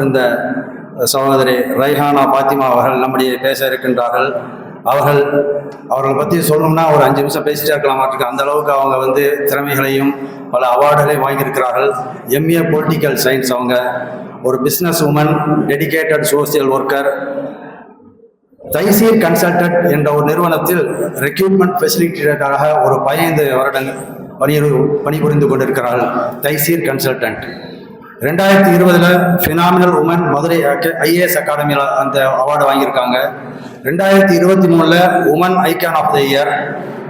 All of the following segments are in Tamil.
இந்த சகோதரி ரைஹானா பாத்திமா அவர்கள் நம்முடைய பேச இருக்கின்றார்கள். அவர்களை பற்றி சொல்லணும்னா ஒரு 5 நிமிஷம் பேசிட்டே இருக்கலாம் மாட்டிருக்கு. அந்த அளவுக்கு அவங்க திறமைகளையும் பல அவார்டுகளையும் வாங்கியிருக்கிறார்கள். MA political science. அவங்க ஒரு business woman, dedicated social worker. Thaiseer consultant என்ற ஒரு நிறுவனத்தில் ரெக்ரூட்மெண்ட் ஃபெசிலிட்டேட்டராக ஒரு 15 வருடங்கள் பணிபுரிந்து கொண்டிருக்கிறார்கள். Thaiseer consultant. 2020 phenomenal woman Madurai IAS அகாடமியில் அந்த அவார்டு வாங்கியிருக்காங்க. 2023 woman icon of the year,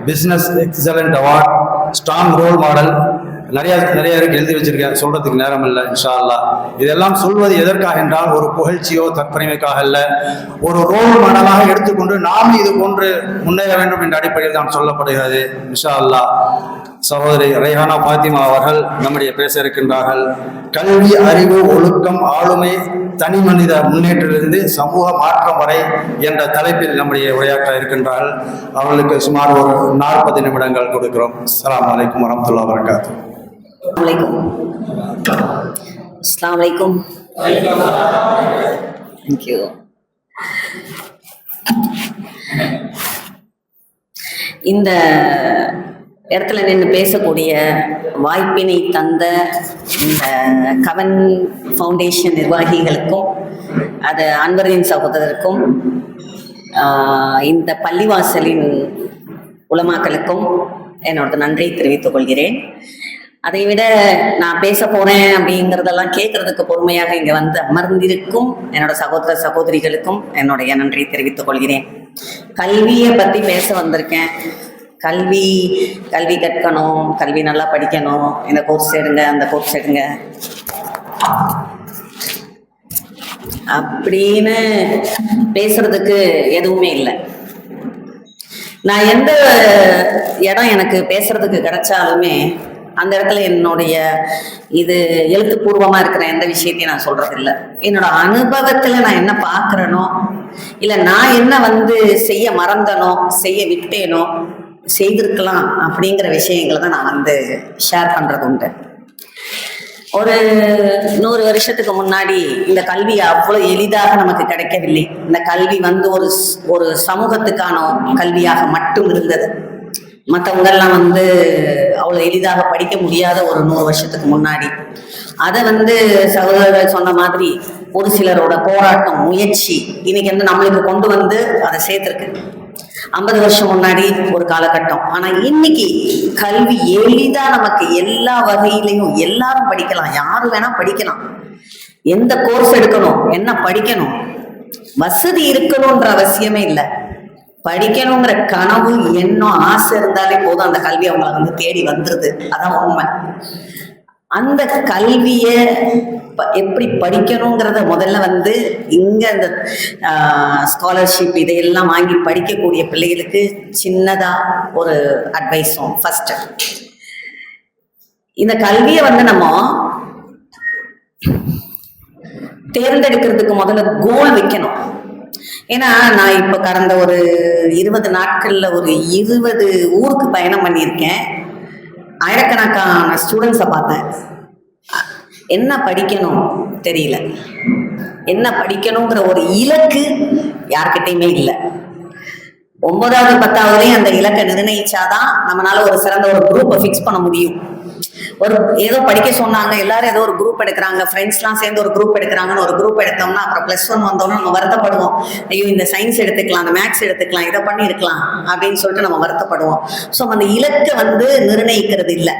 business excellent award, strong role model. நிறைய இருக்கு, எழுதி வச்சிருக்கேன், சொல்றதுக்கு நேரம் இல்லை. இன்ஷா அல்லாஹ் இதெல்லாம் சொல்வது எதற்காக என்றால் ஒரு புகழ்ச்சியோ தற்பெருமைக்காக அல்ல, ஒரு ரோல் மாடலாக எடுத்துக்கொண்டு நாம் இது போன்று முன்னேற வேண்டும் என்ற அடிப்படையில் தான் சொல்லப்படுகிறது. இன்ஷா அல்லாஹ் சகோதரி ரைஹானா பாத்திமா அவர்கள் நம்முடைய பேச இருக்கின்றார்கள். கல்வி, அறிவு, ஒழுக்கம், ஆளுமை, தனி மனித முன்னேற்றத்திலிருந்து சமூக மாற்றம் வரை என்ற தலைப்பில் நம்முடைய உரையாற்ற இருக்கின்றார்கள். அவர்களுக்கு சுமார் ஒரு 40 நிமிடங்கள் கொடுக்கிறோம். அஸ்ஸலாமு அலைக்கும் வரஹ்மத்துல்லாஹி வபரகாத்துஹு. அஸ்ஸலாமு அலைக்கும். Thank you. இந்த இடத்துல நின்று பேசக்கூடிய வாய்ப்பினை தந்த இந்த கவன் ஃபவுண்டேஷன் நிர்வாகிகளுக்கும், அது அன்வரின் சகோதரருக்கும், இந்த பள்ளிவாசலின் உலமாக்களுக்கும் என்னோட நன்றியை தெரிவித்துக் கொள்கிறேன். அதை விட நான் பேச போறேன் அப்படிங்கிறதெல்லாம் கேட்கறதுக்கு பொறுமையாக இங்க வந்து அமர்ந்திருக்கும் என்னோட சகோதர சகோதரிகளுக்கும் என்னுடைய நன்றியை தெரிவித்துக் கொள்கிறேன். கல்வியை பத்தி பேச வந்திருக்கேன். கல்வி கற்கணும், கல்வி நல்லா படிக்கணும், இந்த கோர்ஸ் எடுங்க, அந்த கோர்ஸ் எடுங்க அப்படின்னு பேசுறதுக்கு எதுவுமே இல்லை. நான் எந்த இடம் எனக்கு பேசுறதுக்கு கிடைச்சாலுமே அந்த இடத்துல என்னுடைய இது எழுத்துப்பூர்வமா இருக்கிற எந்த விஷயத்தையும் நான் சொல்றது இல்லை. என்னோட அனுபவத்துல நான் என்ன பார்க்கறேனோ, இல்ல நான் என்ன செய்ய மறந்தனோ, செய்ய விட்டேனோ, செய்திருக்கலாம் அப்படிங்கிற விஷயங்களை தான் நான் ஷேர் பண்றது உண்டு. ஒரு 100 வருஷத்துக்கு முன்னாடி இந்த கல்வி அவ்வளவு எளிதாக நமக்கு கிடைக்கவில்லை. இந்த கல்வி ஒரு சமூகத்துக்கான கல்வியாக மட்டும் இருந்தது. மற்றவங்கெல்லாம் அவ்வளவு எளிதாக படிக்க முடியாத ஒரு 100 வருஷத்துக்கு முன்னாடி அதை சகோதரர்கள் சொன்ன மாதிரி ஒரு சிலரோட போராட்டம், முயற்சி இன்னைக்கு நம்மளுக்கு கொண்டு அதை சேர்த்திருக்கு. 50 வருஷம் முன்னாடி ஒரு காலகட்டம். ஆனா இன்னைக்கு கல்வி எளிதா நமக்கு எல்லா வகையிலையும் எல்லாரும் படிக்கலாம், யாரும் வேணா படிக்கலாம். எந்த கோர்ஸ் எடுக்கணும், என்ன படிக்கணும், வசதி இருக்கணும்ன்ற அவசியமே இல்லை. படிக்கணுங்கிற கனவு, எண்ணம், ஆசை இருந்தாலே போதும், அந்த கல்வி அவங்களை தேடி வந்துருது. அதான் உண்மை. அந்த கல்விய எப்படி படிக்கணுங்கிறத முதல்ல இங்க இந்த ஸ்காலர்ஷிப் இதையெல்லாம் வாங்கி படிக்கக்கூடிய பிள்ளைகளுக்கு சின்னதா ஒரு அட்வைஸும். ஃபர்ஸ்ட் இந்த கல்வியை நம்ம தேர்ந்தெடுக்கிறதுக்கு முதல்ல கோல் வைக்கணும். ஏன்னா நான் இப்ப கடந்த ஒரு 20 நாட்கள்ல ஒரு 20 ஊருக்கு பயணம் பண்ணியிருக்கேன். ஆயிரக்கணக்கான ஸ்டூடெண்ட்ஸை பார்த்தேன். என்ன படிக்கணும் தெரியல, என்ன படிக்கணுங்கிற ஒரு இலக்கு யார்கிட்டையுமே இல்லை. 9வது 10வதுலயும் அந்த இலக்கை நிர்ணயிச்சாதான் நம்மளால ஒரு சிறந்த ஒரு குரூப்பை ஃபிக்ஸ் பண்ண முடியும். ஏதோ படிக்க சொன்னாங்க, எல்லாரும் ஏதோ ஒரு குரூப் எடுக்கிறாங்க, ஃப்ரெண்ட்ஸ் எல்லாம் சேர்ந்து ஒரு குரூப் எடுக்கிறாங்கன்னு ஒரு குரூப் எடுத்தோம்னா அப்புறம் +1 வந்தோம்னா நம்ம வருத்தப்படுவோம். ஐயோ இந்த சயின்ஸ் எடுத்துக்கலாம், அந்த மேக்ஸ் எடுத்துக்கலாம், இதை பண்ணி இருக்கலாம் அப்படின்னு சொல்லிட்டு நம்ம வருத்தப்படுவோம். ஸோ அந்த இலக்கை நிர்ணயிக்கிறது இல்லை.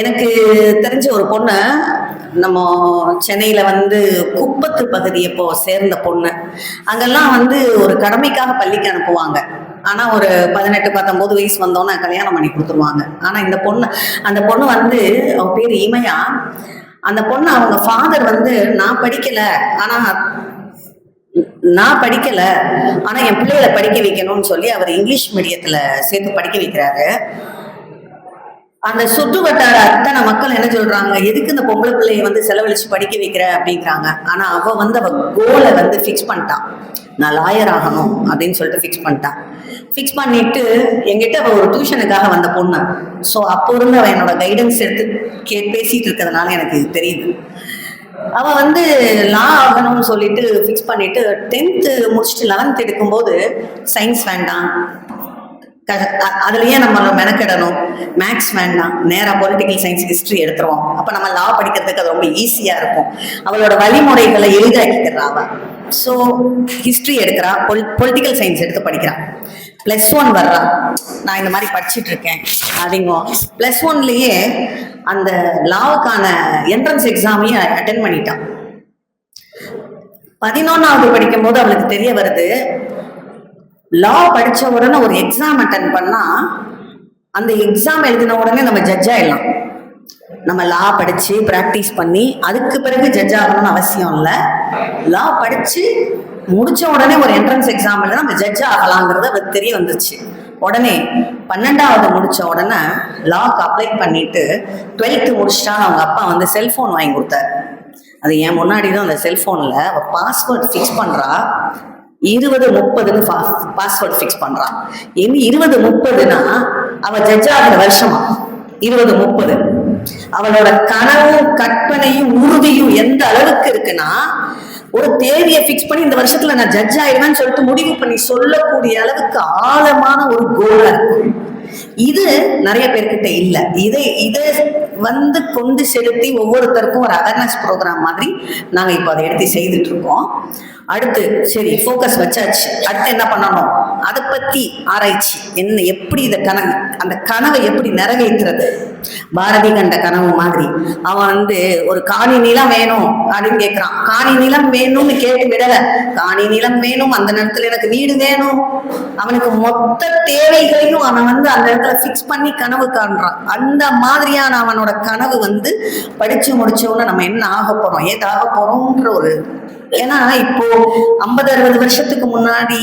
எனக்கு தெரிஞ்ச ஒரு பொண்ணு நம்ம சென்னையில குப்பத்து பகுதி எப்போ சேர்ந்த பொண்ணு. அங்கெல்லாம் ஒரு கடமைக்காக பள்ளிக்கு அனுப்புவாங்க. ஆனா ஒரு 18-19 வயசு வந்தோன்னா கல்யாணம் பண்ணி கொடுத்துருவாங்க. ஆனா அந்த பொண்ணு அவ பேரு இமையா. அந்த பொண்ணு அவங்க ஃபாதர் நான் படிக்கல ஆனா என் பிள்ளைகளை படிக்க வைக்கணும்னு சொல்லி அவர் இங்கிலீஷ் மீடியத்துல சேர்த்து படிக்க வைக்கிறாரு. அந்த சுற்று வட்டார அத்தனை மக்கள் என்ன சொல்றாங்க, எதுக்கு இந்த பொம்பளை பிள்ளைய செலவழிச்சு படிக்க வைக்கிற அப்படிங்கிறாங்க. ஆனா அவ கோலை ஃபிக்ஸ் பண்ணிட்டான், நான் லாயர் ஆகணும் அப்படின்னு சொல்லிட்டு ஃபிக்ஸ் பண்ணிட்டான். ஃபிக்ஸ் பண்ணிட்டு என்கிட்ட அவ ஒரு டியூஷனுக்காக வந்த பொண்ணு. ஸோ அப்போ இருந்து அவ என்னோட கைடன்ஸ் எடுத்து பேசிட்டு இருக்கிறதுனால எனக்கு தெரியுது. அவ வந்து லா ஆகணும்னு சொல்லிட்டு ஃபிக்ஸ் பண்ணிட்டு 10th முடிச்சுட்டு 11th எடுக்கும்போது சயின்ஸ் வேண்டாம், அதுலயே நம்ம மெனக்கிடணும், மேக்ஸ் வேண்டாம், நேரா பொலிட்டிக்கல் சயின்ஸ் ஹிஸ்டரி எடுத்துருவோம், அப்ப நம்ம லா படிக்கிறதுக்கு அது ரொம்ப ஈஸியா இருக்கும், அவளோட வழிமுறைகளை எளிதாக்கிக்கிறா அவ. ஸோ ஹிஸ்டரி எடுக்கிறா, பொலிட்டிக்கல் சயின்ஸ் எடுத்து படிக்கிறான். +1 வர்றா, நான் இந்த மாதிரி படிச்சுட்டு இருக்கேன் அப்படிங்கும். +1லயே அந்த லாவுக்கான என்ட்ரன்ஸ் எக்ஸாமையும் அட்டென்ட் பண்ணிட்டான். 11வது படிக்கும் போது அவளுக்கு தெரிய வருது, லா படிச்ச உடனே ஒரு எக்ஸாம் அட்டன் பண்ணா அந்த எக்ஸாம் எழுதின உடனே நம்ம ஜட்ஜ் ஆயிடலாம். நம்ம லா படிச்சு பிராக்டிஸ் பண்ணி அதுக்கு பிறகு ஜட்ஜ் ஆகணும்னு அவசியம் இல்லை. லா படிச்சு முடிச்ச உடனே ஒரு என்ட்ரன்ஸ் எக்ஸாம் எழுத நம்ம ஜட்ஜ் ஆகலாங்கிறது அவருக்கு தெரிய வந்துச்சு. உடனே 12வது முடிச்ச உடனே லாக்கு அப்ளை பண்ணிட்டு 12th முடிச்சிட்டான்னு அவங்க அப்பா வந்து செல்போன் வாங்கி கொடுத்தாரு. அது என் முன்னாடி தான் அந்த செல்போன்ல பாஸ்வேர்ட் ஃபிக்ஸ் பண்றா, 2030ன்னு பாஸ்வேர்ட் ஃபிக்ஸ் பண்றான். 2030ன்னா அவ ஜட்ஜ் ஆகிற வருஷமா 2030. அவளோட கனவும் கற்பனையும் உறுதியும் எந்த அளவுக்கு இருக்குன்னா, ஒரு தேதியை ஃபிக்ஸ் பண்ணி இந்த வருஷத்துல நான் ஜட்ஜ் ஆயிடுவேன்னு சொல்லிட்டு முடிவு பண்ணி சொல்லக்கூடிய அளவுக்கு ஆழமான ஒரு கோலா இருக்கும். இது நிறைய பேர்கிட்ட இல்ல. இதை வந்து கொண்டு செலுத்தி ஒவ்வொருத்தருக்கும் ஒரு அவேர்னஸ் ப்ரோக்ராம் மாதிரி நாங்க இப்ப அதை எடுத்து செய்துட்டு இருக்கோம். அடுத்து சரி ஃபோக்கஸ் வச்சாச்சு, அடுத்து என்ன பண்ணணும், அதை பத்தி ஆராய்ச்சி, என்ன எப்படி இதை அந்த கனவை எப்படி நிறைவேற்றுறது. பாரதி கண்ட கனவு மாதிரி அவன் வந்து ஒரு காணி நிலம் வேணும் அப்படின்னு கேட்கிறான். காணி நிலம் வேணும்னு கேட்டு விடல, காணி நிலம் வேணும், அந்த நேரத்துல எனக்கு வீடு வேணும், அவனுக்கு மொத்த தேவைகளையும் அவன் வந்து அந்த இடத்துல ஃபிக்ஸ் பண்ணி கனவு காண்றான். அந்த மாதிரியான அவனோட கனவு வந்து படிச்சு முடிச்சவன நம்ம என்ன ஆக போறோம், ஏதாக போறோம்ன்ற ஒரு, ஏன்னா இப்போ 50-60 வருஷத்துக்கு முன்னாடி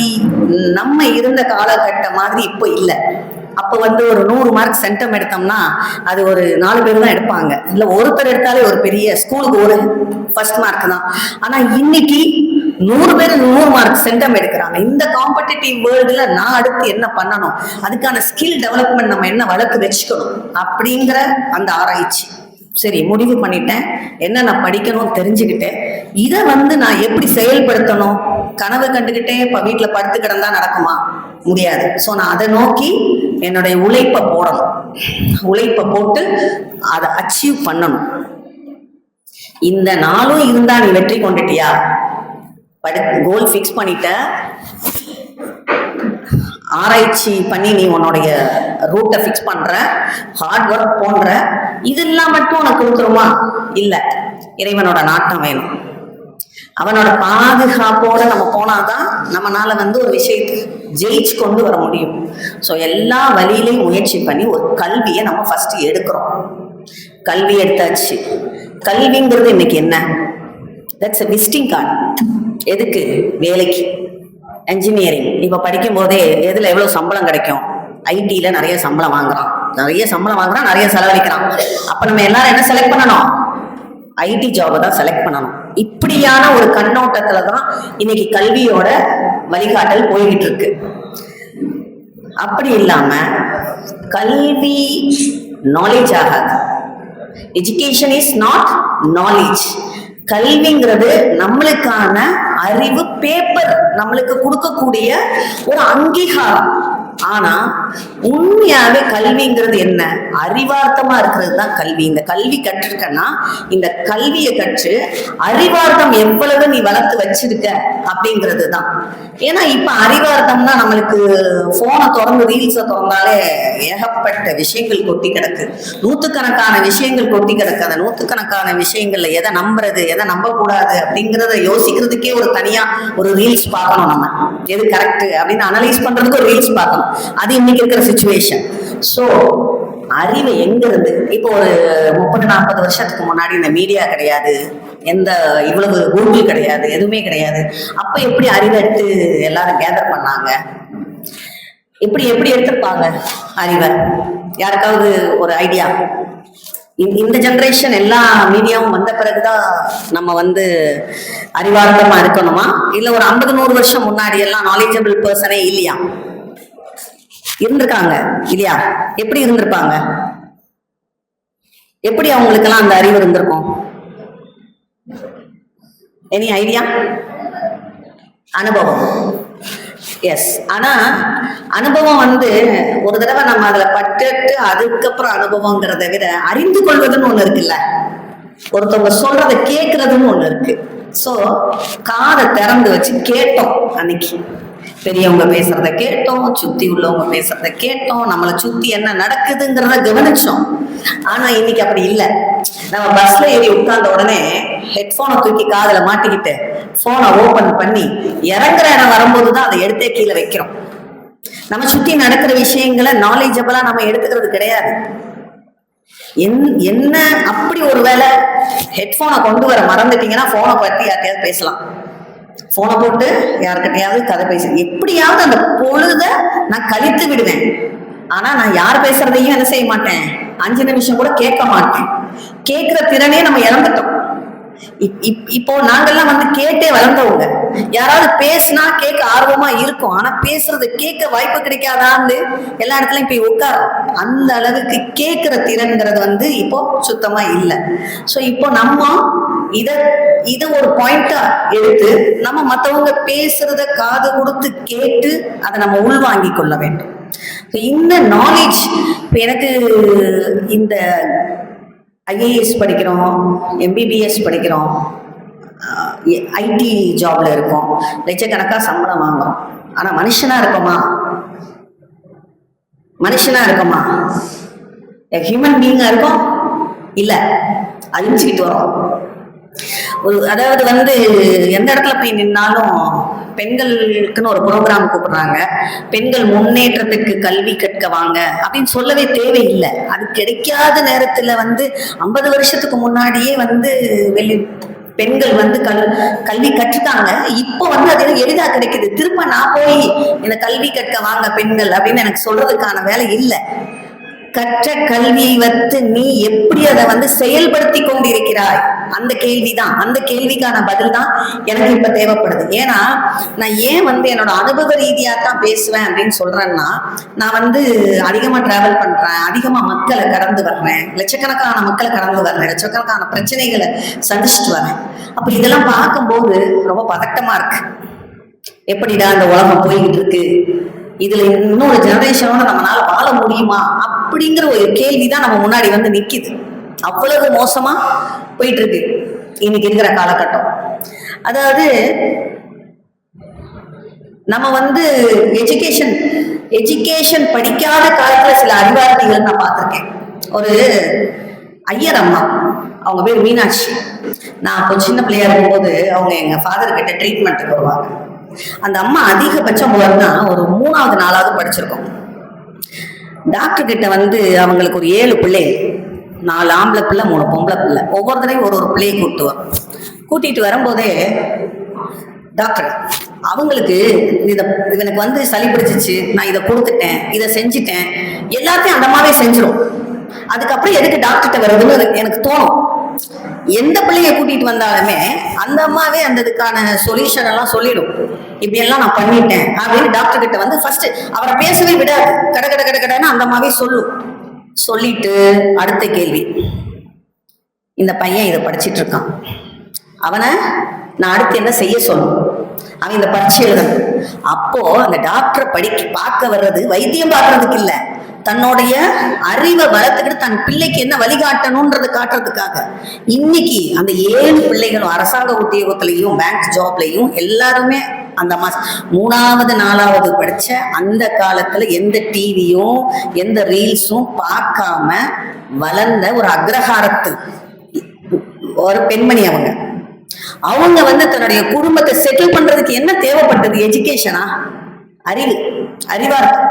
நம்ம இருந்த காலகட்டம் மாதிரி இப்போ இல்லை. அப்ப வந்து ஒரு 100 மார்க் சென்டம் எடுத்தோம்னா அது ஒரு 4 பேர் தான் எடுப்பாங்க, இல்ல ஒருத்தர் எடுத்தாலே ஒரு பெரிய ஸ்கூலுக்கு ஒரு ஃபர்ஸ்ட் மார்க் தான். ஆனா இன்னைக்கு 100 பேர் 100 மார்க் சென்டம் எடுக்கிறாங்க. இந்த காம்படிட்டிவ் வேர்ல்டுல நான் அடுத்து என்ன பண்ணணும், அதுக்கான ஸ்கில் டெவலப்மெண்ட் நம்ம என்ன வளர்த்து வச்சுக்கணும் அப்படிங்கிற அந்த ஆராய்ச்சி. சரி முடிவு பண்ணிட்டேன், என்ன நான் படிக்கணும் தெரிஞ்சுக்கிட்டேன், இதை வந்து நான் எப்படி செயல்படுத்தணும். கனவு கண்டுகிட்டே இப்ப வீட்டுல படுத்து கிடந்தா நடக்குமா, முடியாது. ஸோ நான் அதை நோக்கி என்னுடைய உழைப்பை போடணும், உழைப்பை போட்டு அதை அச்சீவ் பண்ணணும். இந்த நாளும் இருந்தா நீ வெற்றி கொண்டுட்டியா, கோல் ஃபிக்ஸ் பண்ணிட்ட, ஆராய்ச்சி பண்ணி நீ உன்னுடைய ரூட்டை ஃபிக்ஸ் பண்ற, ஹார்ட் ஒர்க் போன்ற, இதெல்லாம் மட்டும் உனக்கு கொடுத்துருமா, இல்ல, இறைவனோட நாட்டம் வேணும். அவனோட பாதுகாப்போட நம்ம போனாதான் நம்மளால வந்து ஒரு விஷயத்தை ஜெயிச்சு கொண்டு வர முடியும். ஸோ எல்லா வழியிலையும் முயற்சி பண்ணி ஒரு கல்வியை நம்ம ஃபர்ஸ்ட் எடுக்கிறோம். கல்வி எடுத்தாச்சு. கல்விங்கிறது இன்னைக்கு என்ன, தட்ஸ் a விசிட்டிங் கார்டு. எதுக்கு, வேலைக்கு. என்ஜினியரிங் இப்ப படிக்கும் போதே எதுல எவ்வளவு சம்பளம் கிடைக்கும், ஐடில நிறைய சம்பளம் வாங்குறான், நிறைய செலவழிக்கிறான். அப்ப நம்ம எல்லாரும் என்ன செலக்ட் பண்ணணும், ஐடி ஜாபை தான் செலக்ட் பண்ணணும். இப்படியான ஒரு கண்ணோட்டத்துலதான் இன்னைக்கு கல்வியோட வழிகாட்டல் போய்கிட்டு இருக்கு. அப்படி இல்லாம கல்வி நாலேஜ் ஆகாது. Education is not knowledge. கல்விங்கிறது நம்மளுக்கான அறிவு, பேப்பர் நம்மளுக்கு கொடுக்கக்கூடிய ஒரு அங்கீகாரம். ஆனா உண்மையாவே கல்விங்கிறது என்ன, அறிவார்த்தமா இருக்கிறது தான் கல்வி. இந்த கல்வி கற்றிருக்கன்னா இந்த கல்வியை கற்று அறிவார்த்தம் எவ்வளவு நீ வளர்த்து வச்சிருக்க அப்படிங்கிறது தான். ஏன்னா இப்ப அறிவார்த்தம்னா நம்மளுக்கு போனை திறந்து ரீல்ஸை திறந்தாலே ஏகப்பட்ட விஷயங்கள் கொட்டி கிடக்கு, நூத்துக்கணக்கான விஷயங்கள் கொட்டி கிடக்கு. அந்த நூத்துக்கணக்கான விஷயங்கள்ல எதை நம்புறது எதை நம்ப கூடாது அப்படிங்கிறத யோசிக்கிறதுக்கே ஒரு தனியா ஒரு ரீல்ஸ் பார்க்கணும். நம்ம எது கரெக்ட் அப்படின்னு அனலைஸ் பண்றதுக்கு ஒரு ரீல்ஸ் பார்க்கணும். அது இன்னைக்கு இருக்கிற சிச்சுவேஷன். சோ அறிவு எங்க இருந்து, இப்போ ஒரு 30-40 வருஷத்துக்கு முன்னாடி இந்த மீடியா கிடையாது, எந்த இவ்வளவு கூகுள் கிடையாது, எதுவுமே கிடையாது. அப்ப எப்படி அறிவை எடுத்து எல்லாரும் கேதர் பண்ணாங்க, எப்படி எடுத்திருப்பாங்க அறிவை? யாருக்காவது ஒரு ஐடியா? இந்த ஜெனரேஷன் எல்லா மீடியாவும் வந்த பிறகுதான் நம்ம வந்து அறிவார்த்தமா இருக்கணுமா, இல்ல ஒரு 50-100 வருஷம் முன்னாடி எல்லாம் நாலேஜபிள் பர்சனே இல்லையா, இருந்திருக்காங்க இல்லையா? எப்படி இருந்திருப்பாங்க, எப்படி அவங்களுக்கெல்லாம் அந்த அறிவு இருந்திருக்கும்? Any idea? அனுபவம். எஸ். ஆனா அனுபவம் வந்து ஒரு தடவை நம்ம அதுல பட்டுட்டு அதுக்கப்புறம் அனுபவங்கிறத விட அறிந்து கொள்வதுன்னு ஒண்ணு இருக்குல்ல, ஒருத்தவங்க சொல்றத கேட்கறதுன்னு ஒண்ணு இருக்கு. சோ காதை திறந்து வச்சு கேட்டோம். அன்னைக்கு பெரியவங்க பேசுறத கேட்டோம், சுத்தி உள்ளவங்க பேசுறத கேட்டோம், நம்மளை சுத்தி என்ன நடக்குதுங்கிறத கவனிச்சோம். ஆனா இன்னைக்கு அப்படி இல்லை. நம்ம பஸ்ல ஏறி உட்கார்ந்த உடனே ஹெட்போனை தூக்கி காதுல மாட்டிக்கிட்டு போனை ஓபன் பண்ணி இறங்குற இடம் வரும்போதுதான் அதை எடுத்தே கீழே வைக்கிறோம். நம்ம சுத்தி நடக்கிற விஷயங்களை நாலேஜபிளா நம்ம எடுத்துக்கிறது கிடையாது. என்ன அப்படி ஒரு வேளை ஹெட்போனை கொண்டு வர மறந்துட்டீங்கன்னா போனை பத்தி யார்கிட்டயாவது பேசலாம். போனை போட்டு யாருக்கிட்டையாவது கதை பேச எப்படியாவது அந்த பொழுத நான் கழித்து விடுவேன். ஆனா நான் யார் பேசுறதையும் என்ன செய்ய மாட்டேன், 5 நிமிஷம் கூட கேட்க மாட்டேன். கேட்கிற திறனே நம்ம இழந்துட்டோம். இப்போ நாங்கெல்லாம் வந்து கேட்டே வளர்ந்தவங்க. யாராவது பேசினா கேட்க ஆர்வமா இருக்கும், ஆனா பேசுறது கேட்க வாய்ப்பு கிடைக்காதான்னு எல்லா இடத்துலயும் போய் உட்காரும். அந்த அளவுக்கு கேட்கிற திறன்கிறது வந்து இப்போ சுத்தமா இல்லை. ஸோ இப்போ நம்ம இத ஒரு பாயிண்டா எடுத்து நம்ம மற்றவங்க பேசுறத காது கொடுத்து கேட்டு அதை நம்ம உள்வாங்கி கொள்ள வேண்டும். இந்த நாலேஜ் இப்போ எனக்கு இந்த ஐஏஎஸ் படிக்கிறோம், எம்பிபிஎஸ் படிக்கிறோம், ஐடி ஜாப்ல இருக்கோம், லட்சக்கணக்காக சம்பளம் வாங்குறோம். ஆனா மனுஷனா இருக்கோமா? மனுஷனா இருக்கோமா? ஹியூமன் பீயிங்கா இருக்கோம்? இல்ல, அழிஞ்சுக்கிட்டு வரோம். அதாவது வந்து எந்த இடத்துல போய் நின்னாலும் பெண்களுக்குன்னு ஒரு ப்ரோக்ராம் கூப்பிடுறாங்க, பெண்கள் முன்னேற்றத்துக்கு கல்வி கற்க வாங்க அப்படின்னு சொல்லவே தேவையில்லை. அது கிடைக்காத நேரத்துல வந்து 50 வருஷத்துக்கு முன்னாடியே வந்து பெண்கள் வந்து கல்வி கற்றுட்டாங்க. இப்போ வந்து அது எனக்கு எளிதா கிடைக்குது. திரும்ப நான் போய் இந்த கல்வி கற்க வாங்க பெண்கள் அப்படின்னு எனக்கு சொல்றதுக்கான வேலை இல்லை. கற்ற கல்வியை வைத்து நீ எப்படி அதை வந்து செயல்படுத்தி கொண்டிருக்கிறாய், அந்த கேள்விதான். அந்த கேள்விக்கான பதில் தான் எனக்கு இப்ப தேவைப்படுது. ஏன்னா நான் ஏன் வந்து என்னோட அனுபவ ரீதியா தான் பேசுவேன் அப்படின்னு சொல்றேன்னா, நான் வந்து அதிகமா டிராவல் பண்றேன், அதிகமா மக்களை கடந்து வர்றேன், லட்சக்கணக்கான மக்களை கடந்து வர்றேன், லட்சக்கணக்கான பிரச்சனைகளை சந்திச்சுட்டு வரேன். அப்ப இதெல்லாம் பார்க்கும்போது ரொம்ப பதட்டமா இருக்கு. எப்படிடா இந்த உலகம் போய்கிட்டு இருக்கு, இதுல இன்னொரு ஜெனரேஷனோட நம்மளால வாழ முடியுமா அப்படிங்கிற ஒரு கேள்விதான் நம்ம முன்னாடி வந்து நிக்குது. அவ்வளவு மோசமா போயிட்டு இருக்கு இன்னைக்கு இருக்கிற காலகட்டம். அதாவது நம்ம வந்து எஜுகேஷன் படிக்காத காலத்துல சில அறிவார்த்திகள் நான் பார்த்திருக்கேன். ஒரு ஐயர் அம்மா, அவங்க பேர் மீனாட்சி. நான் அப்போ சின்ன பிள்ளையா இருக்கும்போது அவங்க எங்க ஃபாதர் கிட்ட ட்ரீட்மெண்ட்டுக்கு வருவாங்க. அந்த அம்மா அதிகபட்சம் போறதுனா ஒரு 3வது 4வது படிச்சிருக்கோம். டாக்டர் கிட்ட வந்து அவங்களுக்கு ஒரு 7 பிள்ளை, 4 ஆம்பளை பிள்ளை 3 பொம்பளை பிள்ளை. ஒவ்வொருத்தரையும் ஒரு பிள்ளையை கூட்டிட்டு வரும்போதே டாக்டர் அவங்களுக்கு இவனுக்கு வந்து சளி பிடிச்சிச்சு, நான் இதை கொடுத்துட்டேன், இதை செஞ்சுட்டேன், எல்லாத்தையும் அந்த அம்மாவே செஞ்சிடும். அதுக்கப்புறம் எதுக்கு டாக்டர்கிட்ட வருதுன்னு எனக்கு தோணும். எந்த பிள்ளைய கூட்டிட்டு வந்தாலுமே அந்த அம்மாவே அந்த இதுக்கான சொல்யூஷன் எல்லாம் சொல்லிடும். இப்படி எல்லாம் நான் பண்ணிட்டேன் அப்படின்னு டாக்டர் கிட்ட வந்து ஃபர்ஸ்ட் அவரை பேசவே விடாது. கடன்னு அந்த அம்மாவே சொல்லிட்டு அடுத்த கேள்வி, இந்த பையன் இதை படிச்சிட்டு இருக்கான், அவனை நான் அடுத்து என்ன செய்ய சொல்லணும், அவன் இந்த பரீட்சை எழுதணும். அப்போ அந்த டாக்டரை பார்க்க வர்றது வைத்தியம் பார்க்கறதுக்கு இல்லை, தன்னுடைய அறிவை வளர்த்துக்கிட்டு தன் பிள்ளைக்கு என்ன வழிகாட்டணும்ன்றது காட்டுறதுக்காக. இன்னைக்கு அந்த 7 பிள்ளைகளும் அரசாங்க உத்தியோகத்திலையும் பேங்க் ஜாப்லையும் எல்லாருமே அந்த 3வது 4வது படிச்ச அந்த காலத்துல எந்த டிவியும் எந்த ரீல்ஸும் பார்க்காம வளர்ந்த ஒரு அக்ரஹாரத்து ஒரு பெண்மணி. அவங்க வந்து தன்னுடைய குடும்பத்தை செட்டில் பண்றதுக்கு என்ன தேவைப்பட்டது? எஜுகேஷனா? அறிவார்த்தம்.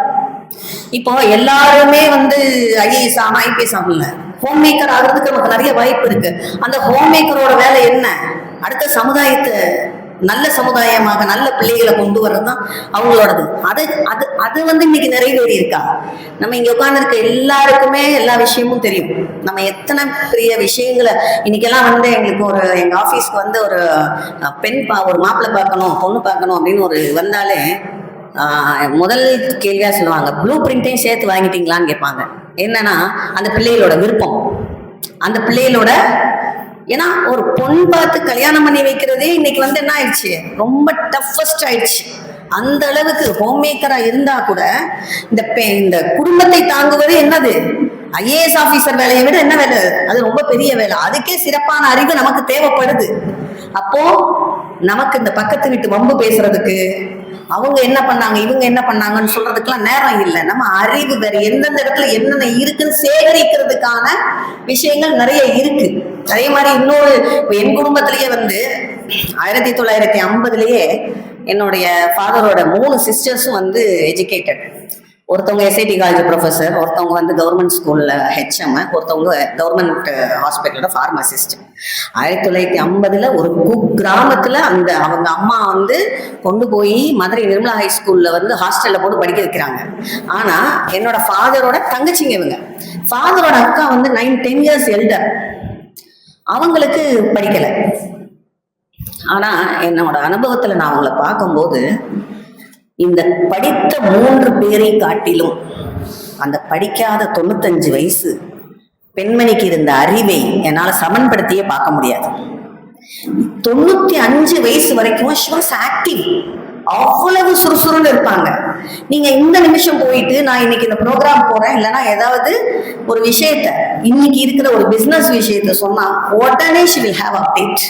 இப்போ எல்லாருமே வந்து ஐஏஎஸ் ஆகணும், ஐபிஎஸ் ஆகல, ஹோம் மேக்கர் ஆகிறதுக்கு நமக்கு நிறைய வாய்ப்பு இருக்கு. அந்த ஹோம் மேக்கரோட வேலை என்ன? அடுத்த சமுதாயத்தை நல்ல சமுதாயமாக நல்ல பிள்ளைகளை கொண்டு வர்றதுதான் அவங்களோடது. அது வந்து இன்னைக்கு நிறைவேறி இருக்கா? நம்ம இங்க உட்கார்ந்து இருக்க எல்லாருக்குமே எல்லா விஷயமும் தெரியும். நம்ம எத்தனை பெரிய விஷயங்களை இன்னைக்கெல்லாம் வந்து எங்களுக்கு எங்க ஆபீஸ்க்கு வந்து ஒரு ஒரு மாப்பிள்ளை பார்க்கணும், பொண்ணு பார்க்கணும் அப்படின்னு வந்தாலே முதல் கேள்வியா சொல்லுவாங்க, ப்ளூ பிரிண்டையும் சேர்த்து வாங்கிட்டீங்களான்னு கேட்பாங்க. என்னன்னா அந்த பிள்ளைகளோட விருப்பம், அந்த பிள்ளைகளோட ஏன்னா ஒரு பொன் பார்த்து கல்யாணம் பண்ணி வைக்கிறதே இன்னைக்கு வந்து என்ன ஆயிடுச்சு, ரொம்ப டஃபஸ்ட் ஆயிடுச்சு. அந்த அளவுக்கு ஹோம் மேக்கரா இருந்தா கூட இந்த குடும்பத்தை தாங்குவது என்னது, ஐஏஎஸ் ஆபீசர் வேலையை விட என்ன வேலை, அது ரொம்ப பெரிய வேலை. அதுக்கே சிறப்பான அறிவு நமக்கு தேவைப்படுது. அப்போ நமக்கு இந்த பக்கத்து வீட்டு வம்பு பேசுறதுக்கு, அவங்க என்ன பண்ணாங்க இவங்க என்ன பண்ணாங்கன்னு சொல்றதுக்கெல்லாம் நேரம் இல்லை. நம்ம அறிவு வேற எந்தெந்த இடத்துல என்னென்ன இருக்குன்னு சேகரிக்கிறதுக்கான விஷயங்கள் நிறைய இருக்கு. அதே மாதிரி இன்னொரு என் குடும்பத்திலேயே வந்து 1950லயே என்னுடைய ஃபாதரோட 3 சிஸ்டர்ஸும் வந்து எஜுகேட்டட். ஒருத்தவங்க எஸ்ஐடி காலேஜ் ப்ரொஃபஸர், ஒருத்தவங்க வந்து கவர்மெண்ட் ஸ்கூல்ல ஹெச்எம், ஒருத்தவங்க கவர்மெண்ட் ஹாஸ்பிட்டலோட ஃபார்மசிஸ்ட். 1950 ஒரு கிராமத்துல அவங்க அம்மா வந்து கொண்டு போய் மதுரை நிர்மலா ஹை ஸ்கூல்ல வந்து ஹாஸ்டல்ல போட்டு படிக்க வைக்கிறாங்க. ஆனா என்னோட ஃபாதரோட தங்கச்சிங்க இவங்க. ஃபாதரோட அக்கா வந்து 9-10 இயர்ஸ் எல்டர், அவங்களுக்கு படிக்கல. ஆனா என்னோட அனுபவத்துல நான் அவங்கள பார்க்கும்போது இந்த படித்த 3 பேரை காட்டிலும் அந்த படிக்காத 95 வயசு பெண்மணிக்கு இருந்த அறிவை என்னால சமன்படுத்தியே பார்க்க முடியாது. 95 வயசு வரைக்கும் she was active. அவ்வளவு சுறுசுறுன்னு இருப்பாங்க. நீங்க இந்த நிமிஷம் போயிட்டு நான் இன்னைக்கு இந்த ப்ரோக்ராம் போறேன், இல்லைன்னா ஏதாவது ஒரு விஷயத்த இன்னைக்கு இருக்கிற ஒரு பிசினஸ் விஷயத்த சொன்னா உடனே she will have update.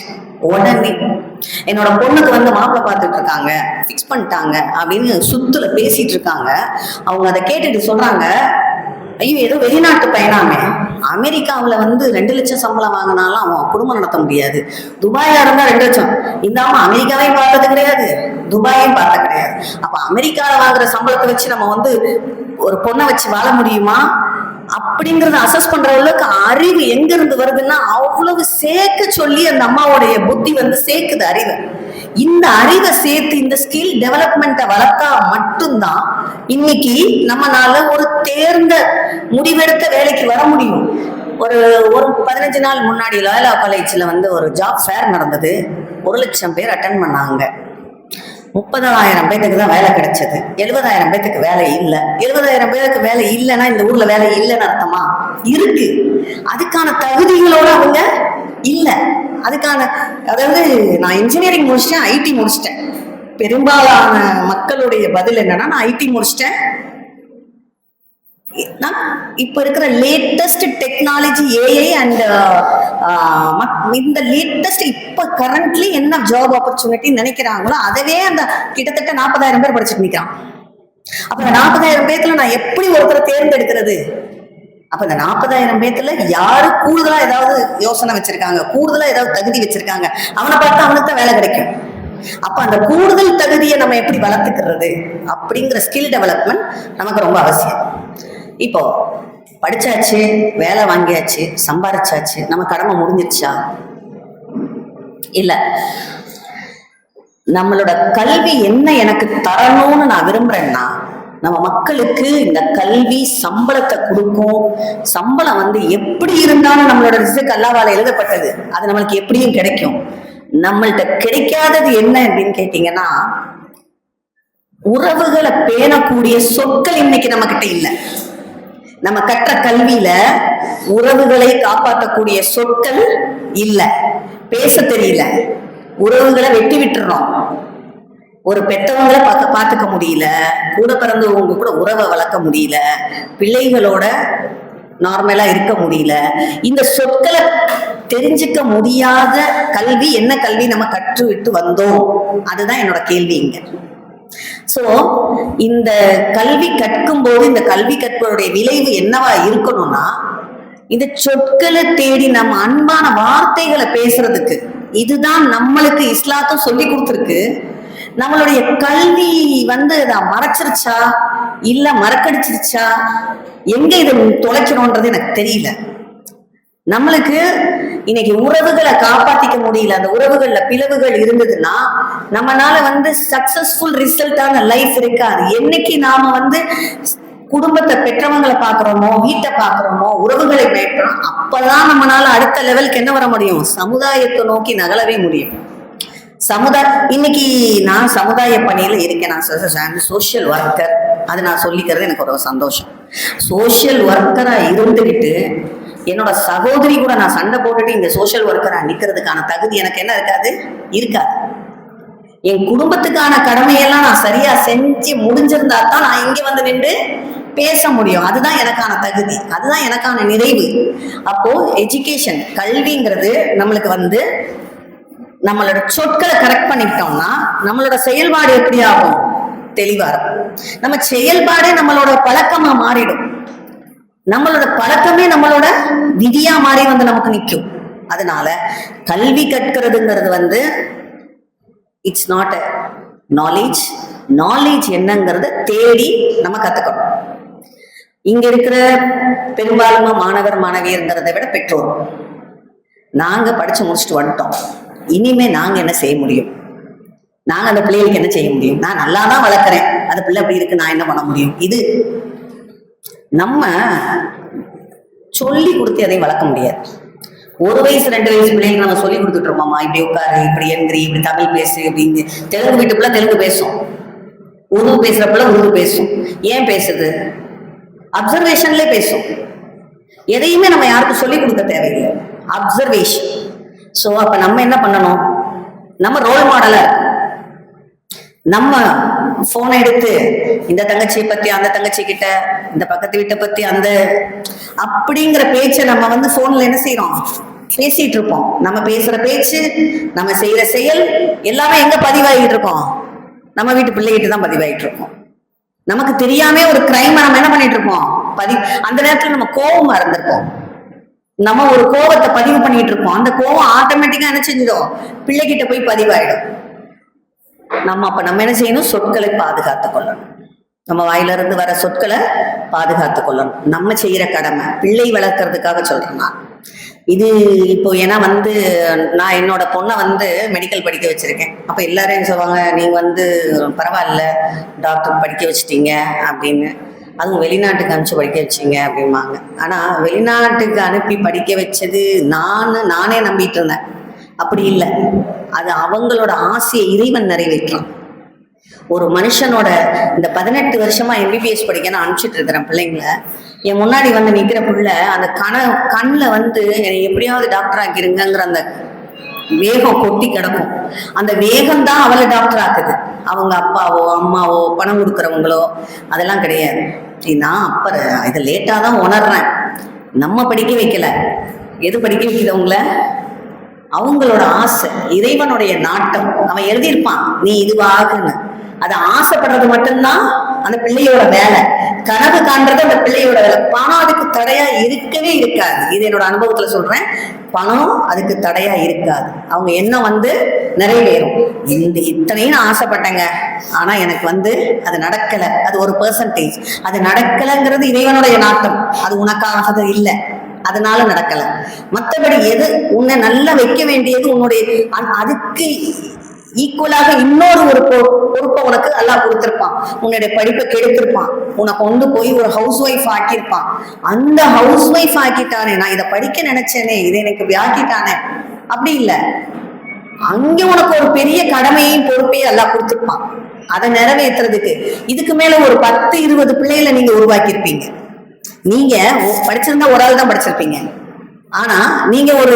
உடனே என்னோட பொண்ணுக்கு வந்து மாப்பிள்ளை பார்த்துட்டு இருக்காங்க, ஃபிக்ஸ் பண்ணிட்டாங்க அப்படின்னு சுத்துல பேசிட்டு இருக்காங்க. அவங்க அதை கேட்டுட்டு சொல்றாங்க, ஐயோ ஏதோ வெளிநாட்டு பயணாமே, அமெரிக்காவில் வந்து 2 லட்சம் சம்பளம் வாங்கினாலும் அவன் குடும்பம் நடத்த முடியாது, துபாயா இருந்தா 2 லட்சம். இந்தாம அமெரிக்காவையும் பார்த்தது கிடையாது, துபாயையும் பார்த்த கிடையாது. அப்ப அமெரிக்காவில் வாங்குற சம்பளத்தை வச்சு நம்ம வந்து ஒரு பொண்ணை வச்சு வாழ முடியுமா அப்படிங்கறத அசஸ் பண்ற அளவுக்கு அறிவு எங்க இருந்து வருதுன்னா அவ்வளவு சேர்க்க சொல்லி அந்த அம்மாவுடைய புத்தி வந்து சேர்க்குது அறிவை. இந்த அறிவை சேர்த்து இந்த ஸ்கில் டெவலப்மெண்ட்டை வளர்த்தா மட்டும்தான் இன்னைக்கு நம்மளால ஒரு தேர்ந்த முடிவெடுத்த வேலைக்கு வர முடியும். ஒரு 15 நாள் முன்னாடி லாயலா காலேஜ்ல வந்து ஒரு ஜாப் ஃபேர் நடந்தது. 1 லட்சம் பேர் அட்டன் பண்ணாங்க. 30,000 பேருக்கு தான் வேலை கிடைச்சது. 70,000 பேருக்கு வேலை இல்லை. 70,000 பேருக்கு வேலை இல்லைன்னா இந்த ஊர்ல வேலை இல்லைன்னு அர்த்தமா? இருக்கு. அதுக்கான தகுதிகளோட அவங்க இல்லை. அதுக்கான அதாவது நான் இன்ஜினியரிங் முடிச்சிட்டேன், ஐடி முடிச்சிட்டேன். பெரும்பாலான மக்களுடைய பதில் என்னன்னா நான் ஐடி முடிச்சிட்டேன், இப்ப இருக்கிற லேட்டஸ்ட் டெக்னாலஜி ஏஐ அண்ட் இந்த லேட்டஸ்ட் இப்ப கரண்ட்லி என்ன ஜாப் ஆப்பர்ச்சுனிட்டி நினைக்கிறாங்களோ அதவே அந்த கிட்டத்தட்ட 40,000 பேர் படிச்சுட்டு நிற்கிறான். அப்புறம் 40,000 பேத்துல நான் எப்படி ஒருத்தரை தேர்ந்தெடுக்கிறது? அப்ப இந்த 40,000 பேத்துல யாரு கூடுதலா ஏதாவது யோசனை வச்சிருக்காங்க, கூடுதலா ஏதாவது தகுதி வச்சிருக்காங்க, அவனை பார்த்தா அவனுக்கு தான் வேலை கிடைக்கும். அப்ப அந்த கூடுதல் தகுதியை நம்ம எப்படி வளர்த்துக்கிறது அப்படிங்கிற ஸ்கில் டெவலப்மெண்ட் நமக்கு ரொம்ப அவசியம். இப்போ படிச்சாச்சு, வேலை வாங்கியாச்சு, சம்பாதிச்சாச்சு, நம்ம கடமை முடிஞ்சிருச்சா? இல்ல. நம்மளோட கல்வி என்ன எனக்கு தரணும்னு நான் விரும்புறேன்னா நம்ம மக்களுக்கு இந்த கல்வி சம்பளத்தை கொடுக்கும். சம்பளம் வந்து எப்படி இருந்தாலும் நம்மளோட ரிஸ்க் அல்லாவால எழுதப்பட்டது, அது நம்மளுக்கு எப்படியும் கிடைக்கும். நம்மள்கிட்ட கிடைக்காதது என்ன அப்படின்னு கேட்டீங்கன்னா உறவுகளை பேணக்கூடிய சொற்கள் இன்னைக்கு நம்ம கிட்ட இல்லை. நம்ம கற்ற கல்வியில உறவுகளை காப்பாற்றக்கூடிய சொற்கள் இல்ல, பேச தெரியல, உறவுகளை வெட்டி விட்டுறோம். ஒரு பெற்றவங்களை பார்த்துக்க முடியல, கூட பிறந்தவங்க கூட உறவை வளர்க்க முடியல, பிள்ளைகளோட நார்மலா இருக்க முடியல. இந்த சொற்களை தெரிஞ்சுக்க முடியாத கல்வி என்ன கல்வி நம்ம கற்றுவிட்டு வந்தோம்? அதுதான் என்னோட கேள்வி இங்க. சோ இந்த கல்வி கற்கும் போது இந்த கல்வி கற்பவருடைய விளைவு என்னவா இருக்கணும்னா இந்த சொற்களை தேடி நம்ம அன்பான வார்த்தைகளை பேசுறதுக்கு, இதுதான் நம்மளுக்கு இஸ்லாத்தும் சொல்லி கொடுத்துருக்கு. நம்மளுடைய கல்வி வந்து மறைச்சிருச்சா இல்ல மறக்கடிச்சிருச்சா, எங்க இதை தொலைக்கிறோன்றது எனக்கு தெரியல. நம்மளுக்கு இன்னைக்கு உறவுகளை காப்பாத்திக்க முடியல, அந்த உறவுகள்ல பிளவுகள் இருந்ததுன்னா நம்மளால வந்து சக்சஸ்ஃபுல் ரிசல்ட்டான லைஃப் இருக்காது. என்னைக்கு நாம வந்து குடும்பத்தை பெற்றவங்களை பாக்குறோமோ, வீட்டை பாக்குறோமோ, உறவுகளை மேய்க்கிறோம், அப்பதான் நம்மளால அடுத்த லெவலுக்கு என்ன வர முடியும், சமுதாயத்தை நோக்கி நகலவே முடியும். இன்னைக்கு நான் சமுதாய பணியில இருக்கேன். நான் சோஷியல் ஒர்க்கர். அது நான் சொல்லிக்கிறது எனக்கு ஒரு சந்தோஷம். சோஷியல் ஒர்க்கரா இருந்துகிட்டு என்னோட சகோதரி கூட நான் சண்டை போட்டுட்டு இங்க சோஷியல் ஒர்க்கரா நிக்கிறதுக்கான தகுதி எனக்கு என்ன இருக்காது? இருக்காது. என் குடும்பத்துக்கான கடமையெல்லாம் நான் சரியா செஞ்சு முடிஞ்சிருந்தா தான் நான் இங்க வந்து நின்று பேச முடியும். அதுதான் எனக்கான தகுதி, அதுதான் எனக்கான நிறைவு. அப்போ எஜுகேஷன், கல்விங்கிறது நம்மளுக்கு வந்து நம்மளோட சொற்களை கரெக்ட் பண்ணிக்கிட்டோம்னா நம்மளோட செயல்பாடு எப்படி ஆகும்? தெளிவா இருக்கும். நம்ம செயல்பாடே நம்மளோட பழக்கமா மாறிடும். நம்மளோட பழக்கமே நம்மளோட விதியா மாறி வந்து நமக்கு நிற்கும். அதனால கல்வி கற்கிறதுங்கிறது வந்து it's not a knowledge. Knowledge என்னங்கிறத தேடி நம்ம கத்துக்கணும். இங்க இருக்கிற பெரும்பாலுமா மாணவர் மாணவியர்ங்கிறத விட பெற்றோர், நாங்க படிச்சு முடிச்சுட்டு வந்துட்டோம், இனிமே நாங்க என்ன செய்ய முடியும்? நாங்க அந்த பிள்ளைகளுக்கு என்ன செய்ய முடியும்? நான் நல்லா தான் வளர்க்குறேன், அந்த பிள்ளை அப்படி இருக்கு, நான் என்ன பண்ண முடியும்? இது நம்ம சொல்லி கொடுத்து எதையும் வளர்க்க முடியாது. 1 வயசு 2 வயசு பிள்ளைங்க நம்ம சொல்லி கொடுத்துட்டு இருப்போமா, இப்படி உட்காரு, இப்படி எந்திரி, இப்படி தமிழ் பேசு அப்படின்னு. தெலுங்கு வீட்டு பிள்ளை தெலுங்கு பேசும், உருது பேசுற பிள்ளை உருது பேசும். ஏன் பேசுது? அப்சர்வேஷன்ல பேசும். எதையுமே நம்ம யாருக்கும் சொல்லி கொடுக்க தேவையில்லை, அப்சர்வேஷன். சோ அப்ப நம்ம என்ன பண்ணணும்? நம்ம ரோல் மாடலா இருக்கணும். நம்ம போனை எடுத்து இந்த தங்கச்சியை பத்தி அந்த தங்கச்சி கிட்ட, இந்த பக்கத்து வீட்டை பத்தி அந்த அப்படிங்கிற பேச்சை நம்ம வந்து போன்ல என்ன செய்யறோம்? பேசிட்டு இருப்போம். நம்ம பேசுற பேச்சு, நம்ம செய்யற செயல் எல்லாமே எங்க பதிவாகிட்டு இருக்கோம்? நம்ம வீட்டு பிள்ளைகிட்ட தான் பதிவாயிட்டு இருக்கோம். நமக்கு தெரியாம ஒரு கிரைம் நம்ம என்ன பண்ணிட்டு இருப்போம்? அந்த நேரத்துல நம்ம கோபமா இருந்திருப்போம். நம்ம ஒரு கோபத்தை பதிவு பண்ணிட்டு இருப்போம். அந்த கோபம் ஆட்டோமேட்டிக்கா என்ன செஞ்சிடும்? பிள்ளைகிட்ட போய் பதிவாயிடும். அப்ப நம்ம என்ன செய்யணும்? சொற்களை பாதுகாத்துக் கொள்ளணும். நம்ம வாயில இருந்து வர சொற்களை பாதுகாத்துக் கொள்ளணும். நம்ம செய்யற கடமை. பிள்ளை வளர்க்கறதுக்காக சொல்றேன் நான் இது. இப்போ ஏன்னா வந்து நான் என்னோட பொண்ணை வந்து மெடிக்கல் படிக்க வச்சிருக்கேன். அப்ப எல்லாரும் என்ன சொல்லுவாங்க, நீங்க வந்து பரவாயில்ல டாக்டர் படிக்க வச்சிட்டீங்க அப்படின்னு, அதுவும் வெளிநாட்டுக்கு அனுப்பிச்சு படிக்க வச்சிங்க அப்படிம்பாங்க. ஆனா வெளிநாட்டுக்கு அனுப்பி படிக்க வச்சது நானே நம்பிட்டு இருந்தேன். அப்படி இல்லை, அது அவங்களோட ஆசையை இறைவன் நிறைவேற்றான். ஒரு மனுஷனோட இந்த 18 வருஷமா MBBS படிக்க நான் அனுப்பிச்சிட்டு இருக்கிறேன் பிள்ளைங்களை. என் முன்னாடி வந்து நிக்கிற பிள்ளை அந்த கண்ணில் வந்து என்னை எப்படியாவது டாக்டர் ஆக்கிருங்கிற அந்த வேகம் கொட்டி கிடக்கும். அந்த வேகம் தான் அவளை டாக்டர் ஆக்குது. அவங்க அப்பாவோ அம்மாவோ பணம் கொடுக்குறவங்களோ அதெல்லாம் கிடையாது. நான் அப்புறம் இதை லேட்டாக தான் உணர்றேன். நம்ம படிக்க வைக்கல, எது படிக்க வைக்கிறவங்கள? அவங்களோட ஆசை, இறைவனுடைய நாட்டம். அவன் எழுதியிருப்பான் நீ இதுவாகுன்னு. அதை ஆசைப்படுறது மட்டும்தான் அந்த பிள்ளையோட வேலை. கனவு காண்றது அந்த பிள்ளையோட வேலை. பணம் அதுக்கு தடையா இருக்கவே இருக்காது. இது என்னோட அனுபவத்துல சொல்றேன். பணம் அதுக்கு தடையா இருக்காது. அவங்க எண்ணம் வந்து நிறைவேறும். இத்தனையும் நான் ஆசைப்பட்டேங்க, ஆனா எனக்கு வந்து அது நடக்கல. அது ஒரு பெர்சன்டேஜ். அது நடக்கலைங்கிறது இறைவனுடைய நாட்டம். அது உனக்கானது இல்லை, அதனால நடக்கல. மற்றபடி எது உன்னை நல்லா வைக்க வேண்டியது உன்னுடைய, அதுக்கு ஈக்குவலாக இன்னொரு ஒரு பொறுப்பை உனக்கு அல்லாஹ் கொடுத்திருப்பான். உன்னுடைய படிப்பை கெடுத்திருப்பான். உன்னை கொண்டு போய் ஒரு ஹவுஸ் ஒய்ஃப் ஆக்கியிருப்பான். அந்த ஹவுஸ் ஒய்ஃப் ஆக்கிட்டானே, நான் இதை படிக்க நினைச்சேனே, இதை எனக்கு ஆக்கிட்டானே, அப்படி இல்லை. அங்க உனக்கு ஒரு பெரிய கடமையையும் பொறுப்பையும் அல்லாஹ் கொடுத்திருப்பான். அதை நிறைவேற்றுறதுக்கு இதுக்கு மேல ஒரு 10-20 பிள்ளைகளை நீங்க உருவாக்கியிருப்பீங்க. நீங்க படிச்சிருந்தா ஒரு ஆள் தான் படிச்சிருப்பீங்க. ஆனா நீங்க ஒரு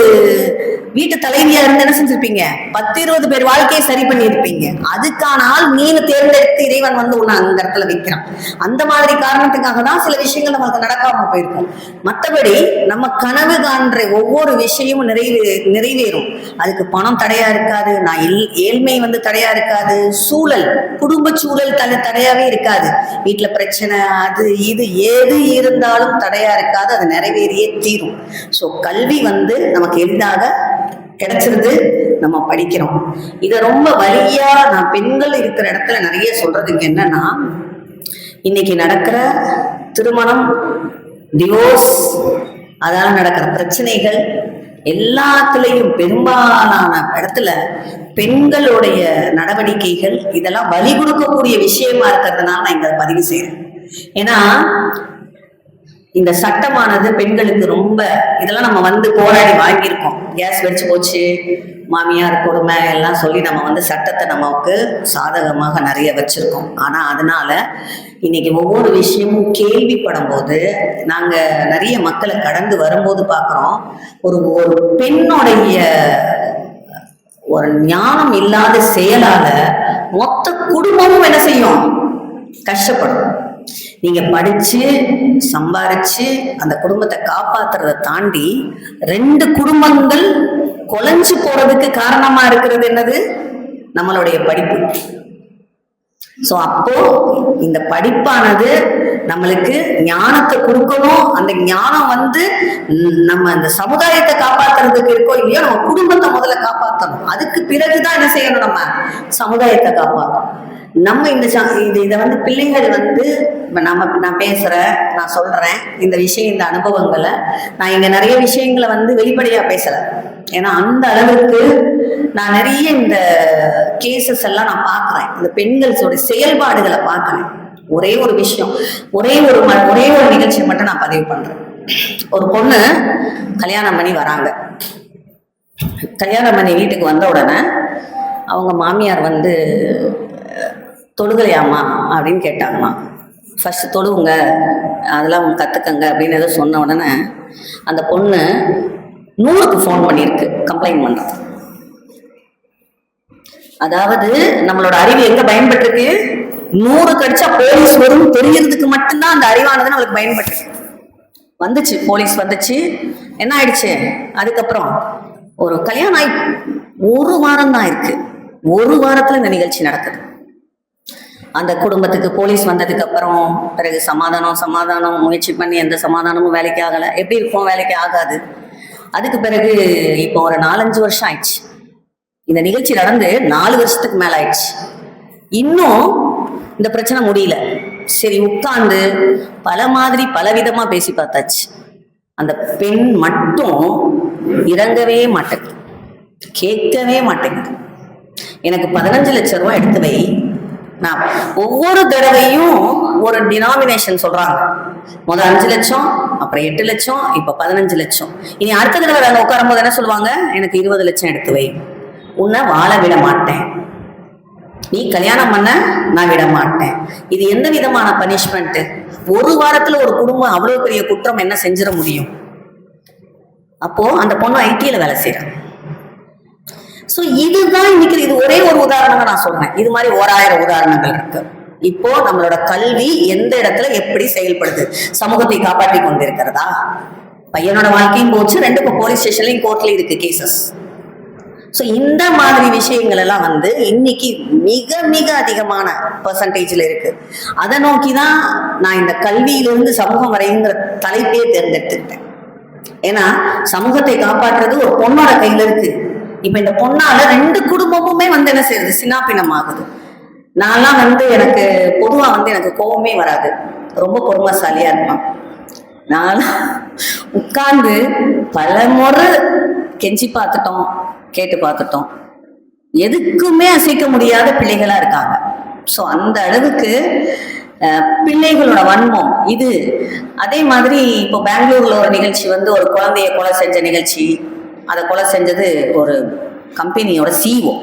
வீட்டு தலைவியா இருந்து என்ன செஞ்சிருப்பீங்க? 10-20 பேர் வாழ்க்கையை சரி பண்ணியிருப்பீங்க. அதுக்கான ஆள் நீங்க தேர்ந்தெடுத்து இறைவன் வந்து உன்னை அந்த இடத்துல வைக்கிறான். அந்த மாதிரி காரணத்துக்காக தான் சில விஷயங்கள் நமக்கு நடக்காம போயிருக்கும். மற்றபடி நம்ம கனவு காண்ற ஒவ்வொரு விஷயமும் நிறைவேறும். அதுக்கு பணம் தடையா இருக்காது, நான் ஏழ்மை வந்து தடையா இருக்காது, சூழல், குடும்ப சூழல் தடையாவே இருக்காது. வீட்டுல பிரச்சனை அது இது எது இருந்தாலும் தடையா இருக்காது. அது நிறைவேறியே தீரும். ஸோ கல்வி வந்து நமக்கு எளிதாக கிடைச்சிருது, நம்ம படிக்கிறோம். இதை ரொம்ப வலியா நான் பெண்கள் இருக்கிற இடத்துல நிறைய சொல்றதுக்கு என்னன்னா, இன்னைக்கு நடக்கிற திருமணம், டிவோர்ஸ், அதால நடக்கிற பிரச்சனைகள் எல்லாத்துலேயும் பெரும்பாலான இடத்துல பெண்களுடைய நடவடிக்கைகள் இதெல்லாம் வலி கொடுக்கக்கூடிய விஷயமா இருக்கிறதுனால நான் இங்க பதிவு செய்யறேன். ஏன்னா இந்த சட்டமானது பெண்களுக்கு ரொம்ப இதெல்லாம் நம்ம வந்து போராடி வாங்கியிருக்கோம். கேஸ் வெடிச்சு போச்சு, மாமியார் கொடுமை எல்லாம் சொல்லி நம்ம வந்து சட்டத்தை நமக்கு சாதகமாக நிறைய வச்சிருக்கோம். ஆனா அதனால இன்னைக்கு ஒவ்வொரு விஷயமும் கேள்விப்படும் போது நாங்க நிறைய மக்களை கடந்து வரும்போது பார்க்குறோம், ஒரு ஒரு பெண்ணுடைய ஒரு ஞானம் இல்லாத செயலால மொத்த குடும்பமும் என்ன செய்யும், கஷ்டப்படும். நீங்க படிச்சு சம்பாரிச்சு அந்த குடும்பத்தை காப்பாத்துறதை தாண்டி 2 குடும்பங்கள் கொலைஞ்சு போறதுக்கு காரணமா இருக்கிறது என்னது, நம்மளுடைய படிப்பு. சோ அப்போ இந்த படிப்பானது நம்மளுக்கு ஞானத்தை கொடுக்கணும். அந்த ஞானம் வந்து நம்ம அந்த சமுதாயத்தை காப்பாத்துறதுக்கு இருக்கோ இல்லையோ, நம்ம குடும்பத்தை முதல்ல காப்பாற்றணும். அதுக்கு பிறகுதான் என்ன செய்யணும், நம்ம சமுதாயத்தை காப்பாற்றணும். நம்ம இதை வந்து பிள்ளைகள் வந்து நான் பேசுறேன், நான் சொல்றேன் இந்த விஷயம், இந்த அனுபவங்களை நான் இங்க நிறைய விஷயங்களை வந்து வெளிப்படையா பேசல. ஏன்னா அந்த அளவுக்கு நான் நிறைய இந்த கேசஸ் எல்லாம் நான் பார்க்கிறேன், இந்த பெண்களோட செயல்பாடுகளை பார்க்கிறேன். ஒரே ஒரு விஷயம், ஒரே ஒரு நிகழ்ச்சியை மட்டும் நான் பதிவு பண்றேன். ஒரு பொண்ணு கல்யாணம் பண்ணி வராங்க. கல்யாணம் பண்ணி வீட்டுக்கு வந்த உடனே அவங்க மாமியார் வந்து தொழுகலையாமா அப்படின்னு கேட்டாங்கம்மா. ஃபர்ஸ்ட் தொழுவுங்க, அதெல்லாம் கற்றுக்கங்க அப்படின்னு ஏதோ சொன்ன உடனே அந்த பொண்ணு 100க்கு ஃபோன் பண்ணியிருக்கு கம்ப்ளைண்ட் பண்ணுறது. அதாவது நம்மளோட அறிவு எங்க பயன்பட்டுருக்கு, 100 கடிச்சா போலீஸ் வரும் தெரியறதுக்கு மட்டும்தான் அந்த அறிவானது நம்மளுக்கு பயன்பட்டுருக்கு. வந்துச்சு, போலீஸ் வந்துச்சு, என்ன ஆயிடுச்சு, அதுக்கப்புறம் ஒரு கல்யாணம் ஆகி 1 வாரம் தான் இருக்கு. 1 வாரத்துல இந்த நிகழ்ச்சி நடக்குது. அந்த குடும்பத்துக்கு போலீஸ் வந்ததுக்கு அப்புறம் பிறகு சமாதானம் முயற்சி பண்ணி எந்த சமாதானமும் வேலைக்கு ஆகலை. எப்படி இருக்கும், வேலைக்கு ஆகாது. அதுக்கு பிறகு இப்போ ஒரு 4-5 வருஷம் ஆயிடுச்சு. இந்த நிகழ்ச்சி நடந்து 4 வருஷத்துக்கு மேல ஆயிடுச்சு. இன்னும் இந்த பிரச்சனை முடியல. சரி, உட்கார்ந்து பல விதமா பேசி பார்த்தாச்சு. அந்த பெண் மட்டும் இறங்கவே மாட்டேங்குது, கேட்கவே மாட்டேங்குது. எனக்கு 15 லட்சம் ரூபாய் எடுத்து வை. நான் ஒவ்வொரு தடவையும் ஒரு டினாமினேஷன் சொல்றாங்க. முதல் 5 லட்சம், அப்புறம் 8 லட்சம், இப்ப 15 லட்சம். இனி அடுத்த தடவை அங்க உட்காரும் போது என்ன சொல்லுவாங்க, எனக்கு 20 லட்சம் எடுத்து வை, உன்னை வாழ விட மாட்டேன், நீ கல்யாணம் பண்ண நான் விட மாட்டேன். இது எந்த விதமான பனிஷ்மெண்ட்? 1 வாரத்துல ஒரு குடும்பம் அவ்வளவு பெரிய குற்றம் என்ன செஞ்சிட முடியும்? அப்போ அந்த பொண்ணு ஐடில வேலை செய்யறாங்க. சோ இதுதான் இன்னைக்கு, இது ஒரே ஒரு உதாரணமா நான் சொல்றேன். இது மாதிரி 1000 உதாரணங்கள் இருக்கு. இப்போ நம்மளோட கல்வி எந்த இடத்துல எப்படி செயல்படுது, சமூகத்தை காப்பாற்றி கொண்டிருக்கிறதா? பையனோட வாழ்க்கையும் போச்சு, 2 போலீஸ் ஸ்டேஷன்லயும் கோர்ட்லயும் இருக்கு கேசஸ். ஸோ இந்த மாதிரி விஷயங்கள் எல்லாம் வந்து இன்னைக்கு மிக மிக அதிகமான பெர்சன்டேஜ்ல இருக்கு. அதை நோக்கி தான் நான் இந்த கல்வியிலிருந்து சமூகம் வரைங்கிற தலைப்பே தேர்ந்தெடுத்துக்கிட்டேன். ஏன்னா சமூகத்தை காப்பாற்றுறது ஒரு பொண்ணோட கையில இருக்கு. இப்ப இந்த பொண்ணால 2 குடும்பமுமே வந்து என்ன செய்யுது, சின்னாபின்னம் ஆகுது. நான்லாம் வந்து எனக்கு பொதுவா வந்து எனக்கு கோபமே வராது, ரொம்ப பொறுமைசாலியா இருப்பான். நான் உட்கார்ந்து பல முறை கெஞ்சி பார்த்துட்டோம், கேட்டு பார்த்துட்டோம், எதுக்குமே அசைக்க முடியாத பிள்ளைகளா இருக்காங்க. ஸோ அந்த அளவுக்கு பிள்ளைகளோட வன்மம் இது. அதே மாதிரி இப்போ பெங்களூர்ல ஒரு நிகழ்ச்சி வந்து ஒரு குழந்தைய கொலை செஞ்ச நிகழ்ச்சி. அதை கொலை செஞ்சது ஒரு கம்பெனியோட CEO.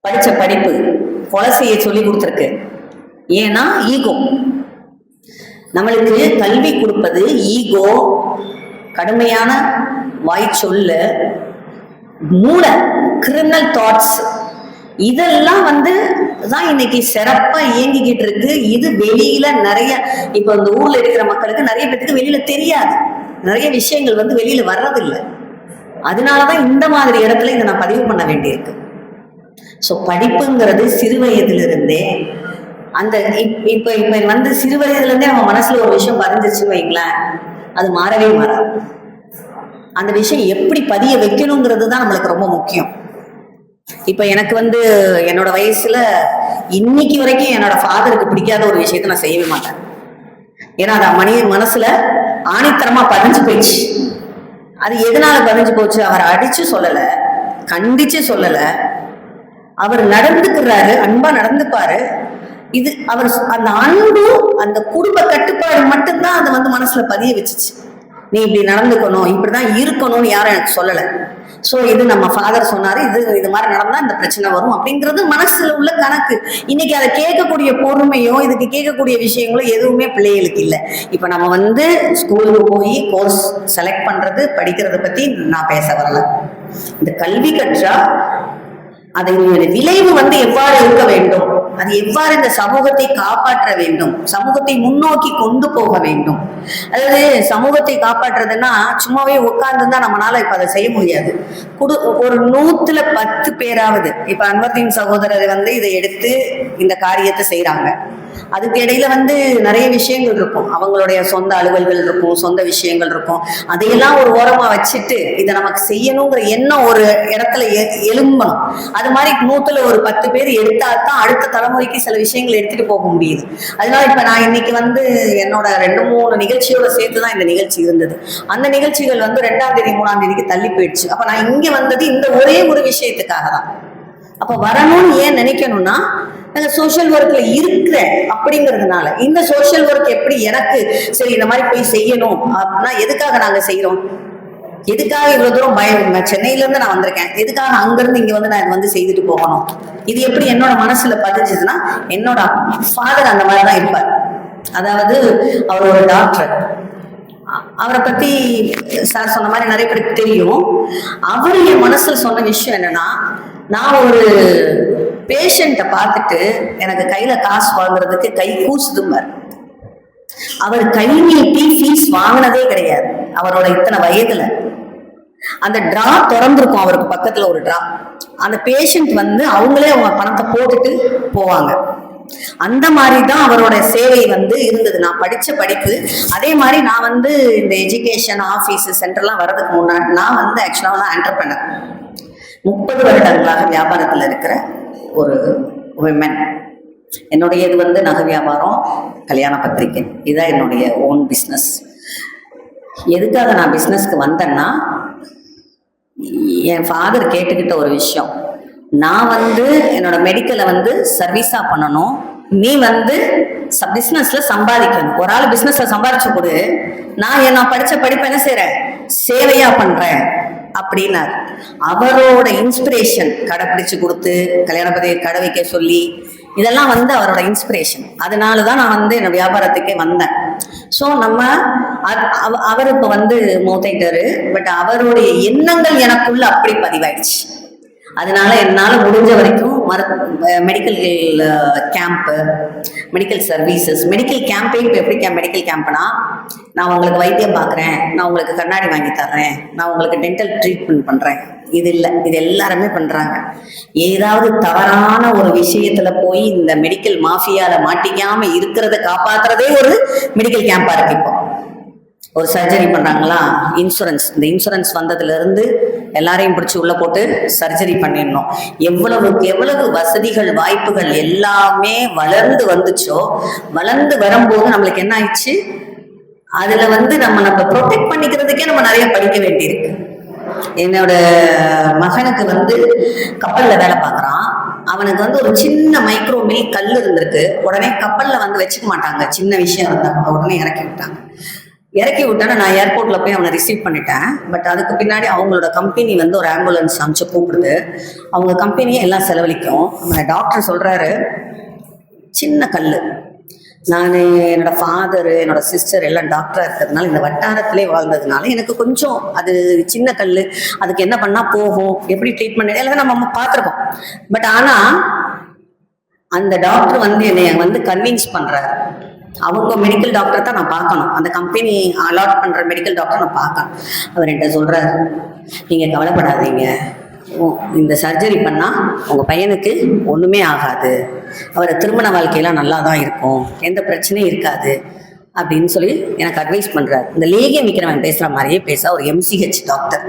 படிச்ச படிப்பு கொலை செய்ய சொல்லி கொடுத்துருக்கு. ஏன்னா ஈகோ. நம்மளுக்கு கல்வி கொடுப்பது ஈகோ, கடுமையான வாய் சொல்லு, மூளை, கிரிமினல் தாட்ஸ், இதெல்லாம் வந்து தான் இன்னைக்கு சிறப்பா இயங்கிக்கிட்டு இருக்கு. இது வெளியில நிறைய, இப்ப இந்த ஊர்ல இருக்கிற மக்களுக்கு நிறைய பேருக்கு வெளியில தெரியாது, நிறைய விஷயங்கள் வந்து வெளியில வர்றதில்லை. அதனாலதான் இந்த மாதிரி இடத்துல இதை நான் பதிவு பண்ண வேண்டியிருக்கு. ஸோ படிப்புங்கிறது சிறு வயதிலிருந்தே அந்த இப்ப வந்து சிறு வயதுலேருந்தே நம்ம மனசுல ஒரு விஷயம் பதிஞ்சிருச்சுன்னு வைங்களேன், அது மாறவே மாறாது. அந்த விஷயம் எப்படி பதிய வைக்கணுங்கிறது தான் நம்மளுக்கு ரொம்ப முக்கியம். இப்ப எனக்கு வந்து என்னோட வயசுல இன்னைக்கு வரைக்கும் என்னோட ஃபாதருக்கு பிடிக்காத ஒரு விஷயத்த நான் செய்யவே மாட்டேன். ஏன்னா அது மனசுல ஆணித்தரமா பதிஞ்சு போயிடுச்சு. அது எதனால பதிஞ்சு போச்சு? அவர் அடிச்சு சொல்லல, கண்டிச்சு சொல்லல, அவர் நடந்துக்கிறாரு, அன்பா நடந்துப்பாரு. இது அவர் அந்த அன்பு, அந்த குடும்ப கட்டுப்பாடு மட்டும்தான் அதை வந்து மனசுல பதிய வச்சுச்சு. நீ இப்படி நடந்துக்கணும், இப்படிதான் இருக்கணும்னு யாரும் எனக்கு சொல்லலை. ஸோ இது நம்ம ஃபாதர் சொன்னாரு, இது மாதிரி நடந்தா இந்த பிரச்சனை வரும் அப்படிங்கிறது மனசுல உள்ள கணக்கு. இன்னைக்கு அதை கேட்கக்கூடிய பொறுமையோ இதுக்கு கேட்கக்கூடிய விஷயங்களோ எதுவுமே பிள்ளைகளுக்கு இல்லை. இப்ப நம்ம வந்து ஸ்கூலுக்கு போய் கோர்ஸ் செலக்ட் பண்றது படிக்கிறத பத்தி நான் பேச வரல. இந்த கல்வி கற்றா அதனுடைய விளைவு வந்து எவ்வாறு இருக்க வேண்டும், அது எவ்வாறு இந்த சமூகத்தை காப்பாற்ற வேண்டும், சமூகத்தை முன்னோக்கி கொண்டு போக வேண்டும். அதாவது சமூகத்தை காப்பாற்றுறதுன்னா சும்மாவே உட்கார்ந்துதான் நம்மளால இப்ப அதை செய்ய முடியாது. ஒரு 100-10 பேராவது, இப்ப அன்வர்தீன் சகோதரர் வந்து இதை எடுத்து இந்த காரியத்தை செய்யறாங்க. அதுக்கு இடையில வந்து நிறைய விஷயங்கள் இருக்கும், அவங்களுடைய சொந்த அலுவல்கள் இருக்கும், சொந்த விஷயங்கள் இருக்கும். அதையெல்லாம் ஒரு ஓரமா வச்சுட்டு இதை நமக்கு செய்யணுங்கிற எண்ணம் ஒரு இடத்துல எழும்பணும். அது மாதிரி 100-10 பேர் எடுத்தாதான் அடுத்த தலைமுறைக்கு சில விஷயங்கள் எடுத்துட்டு போக முடியுது. அதனால இப்ப நான் இன்னைக்கு வந்து என்னோட 2-3 நிகழ்ச்சியோட சேர்த்துதான் இந்த நிகழ்ச்சி இருந்தது. அந்த நிகழ்ச்சிகள் வந்து 2ஆம் தேதி 3ஆம் தேதிக்கு தள்ளி போயிடுச்சு. அப்ப நான் இங்க வந்தது இந்த ஒரே ஒரு விஷயத்துக்காக தான். அப்ப வரணும்னு ஏன் நினைக்கணும்னா, நாங்க சோசியல் ஒர்க்ல இருக்கிறேன் அப்படிங்கிறதுனால. இந்த சோசியல் ஒர்க் எப்படி எனக்கு சரி இந்த மாதிரி போய் செய்யணும் அப்படின்னா எதுக்காக நாங்க செய்யறோம், எதுக்காக இவ்வளவு தூரம் சென்னையில இருந்து நான் வந்திருக்கேன், எதுக்காக அங்கிருந்து இங்க வந்து நான் வந்து செய்துட்டு போகணும், இது எப்படி என்னோட மனசுல பதிஞ்சுதுன்னா, என்னோட ஃபாதர் அந்த மாதிரிதான் இருப்பார். அதாவது அவர் ஒரு டாக்டர். அவரை பத்தி சார் சொன்ன மாதிரி நிறைய பேருக்கு தெரியும். அவர் என் மனசுல சொன்ன விஷயம் என்னன்னா, நான் ஒரு பேஷண்ட்டை பார்த்துட்டு எனக்கு கையில காசு வாங்குறதுக்கு கை கூசுதும்பார். அவர் கை நீட்டி ஃபீஸ் வாங்கினதே கிடையாது. அவரோட இத்தனை வயதுல அந்த டிரா திறந்திருக்கும், அவருக்கு பக்கத்துல ஒரு டிரா. அந்த பேஷண்ட் வந்து அவங்களே அவங்க பணத்தை போட்டுட்டு போவாங்க. அந்த மாதிரிதான் அவரோட சேவை வந்து இருந்தது. நான் படிச்ச படிப்பு அதே மாதிரி. நான் வந்து இந்த எஜுகேஷன் ஆபீஸ் சென்டர்லாம் வர்றதுக்கு முன்னாடி நான் வந்து ஆக்சுவலா என்டர்பிரனர். 30 வருடங்களாக வியாபாரத்துல இருக்கிற ஒரு விமன். என்னுடைய இது வந்து நகை வியாபாரம், கல்யாண பத்திரிகை, இதுதான் என்னுடைய ஓன் பிஸ்னஸ். எதுக்காக நான் பிஸ்னஸ்க்கு வந்தேன்னா, என் ஃபாதர் கேட்டுக்கிட்ட ஒரு விஷயம், நான் வந்து என்னோட மெடிக்கலை வந்து சர்வீஸா பண்ணணும், நீ வந்து பிஸ்னஸ்ல சம்பாதிக்கணும். ஒரு ஆள் பிஸ்னஸ்ல சம்பாதிச்சு கொடு, நான் படிச்ச படிப்பு என்ன செய்யறேன், சேவையா பண்றேன் அப்படின்னாரு. அவரோட இன்ஸ்பிரேஷன் கடைப்பிடிச்சு கொடுத்து கல்யாண பத்திரிகை கடை வைக்க சொல்லி, இதெல்லாம் வந்து அவரோட இன்ஸ்பிரேஷன். அதனாலதான் நான் வந்து என்ன வியாபாரத்துக்கே வந்தேன். ஸோ நம்ம அவர் இப்ப வந்து மூத்தைட்டாரு, பட் அவருடைய எண்ணங்கள் எனக்குள்ள அப்படி பதிவாயிடுச்சு. அதனால என்னால முடிஞ்ச வரைக்கும் medical camp, medical services, medical campaign. இப்போ எப்படி மெடிக்கல் கேம்ப்னா, நான் உங்களுக்கு வைத்தியம் பார்க்குறேன், நான் உங்களுக்கு கண்ணாடி வாங்கி தர்றேன், நான் உங்களுக்கு டென்டல் ட்ரீட்மெண்ட் பண்ணுறேன், இது இல்லை. இது எல்லாருமே பண்றாங்க. ஏதாவது தவறான ஒரு விஷயத்துல போய் இந்த மெடிக்கல் மாஃபியால மாட்டிக்காம இருக்கிறத காப்பாத்துறதே ஒரு மெடிக்கல் கேம்பா இருக்கு. இப்போ ஒரு சர்ஜரி பண்றாங்களா, இன்சூரன்ஸ், இந்த இன்சூரன்ஸ் வந்ததுல இருந்து எல்லாரையும் பிடிச்சி உள்ள போட்டு சர்ஜரி பண்ணிடணும். எவ்வளவு வசதிகள் வாய்ப்புகள் எல்லாமே வளர்ந்து வந்துச்சோ, வளர்ந்து வரும்போது நம்மளுக்கு என்ன ஆயிடுச்சு, அதுல வந்து நம்ம ப்ரொடெக்ட் பண்ணிக்கிறதுக்கே நம்ம நிறைய படிக்க வேண்டியிருக்கு. என்னோட மகனுக்கு வந்து கப்பல்ல வேலை பார்க்கறான். அவனுக்கு வந்து ஒரு சின்ன மைக்ரோ மில் கல் இருந்திருக்கு. உடனே கப்பல்ல வந்து வச்சுக்க மாட்டாங்க, சின்ன விஷயம் இருந்தா உடனே இறக்கி விட்டாங்க. இறக்கி விட்டானா நான் ஏர்போர்ட்ல போய் அவனை ரிசீவ் பண்ணிட்டேன். பட் அதுக்கு பின்னாடி அவங்களோட கம்பெனி வந்து ஒரு ஆம்புலன்ஸ் அனுப்பிச்சு கூப்பிடுது. அவங்க கம்பெனியே எல்லாம் செலவழிக்கும். அவனை டாக்டர் சொல்றாரு, சின்ன கல், நான் என்னோட ஃபாதரு என்னோட சிஸ்டர் எல்லாம் டாக்டரா இருக்கிறதுனால, இந்த வட்டாரத்திலே வாழ்ந்ததுனால எனக்கு கொஞ்சம் அது சின்ன கல், அதுக்கு என்ன பண்ணா போகும், எப்படி ட்ரீட்மெண்ட் எல்லாம் நம்ம பார்த்துருக்கோம். பட் ஆனா அந்த டாக்டர் வந்து என்னை வந்து கன்வின்ஸ் பண்றாரு, அவங்க மெடிக்கல் டாக்டர் தான் நான் பார்க்கணும், அந்த கம்பெனி அலாட் பண்ற மெடிக்கல் டாக்டர் நான் பார்க்கணும். அவர் என்கிட்ட சொல்றாரு, நீங்க கவலைப்படாதீங்க, இந்த சர்ஜரி பண்ணா உங்க பையனுக்கு ஒண்ணுமே ஆகாது, அவரை திருமண வாழ்க்கையெல்லாம் நல்லா தான் இருக்கும், எந்த பிரச்சனையும் இருக்காது அப்படின்னு சொல்லி எனக்கு அட்வைஸ் பண்றாரு. இந்த லேகியம் விற்கிறவன் பேசுற மாதிரியே பேச ஒரு MCH டாக்டர்.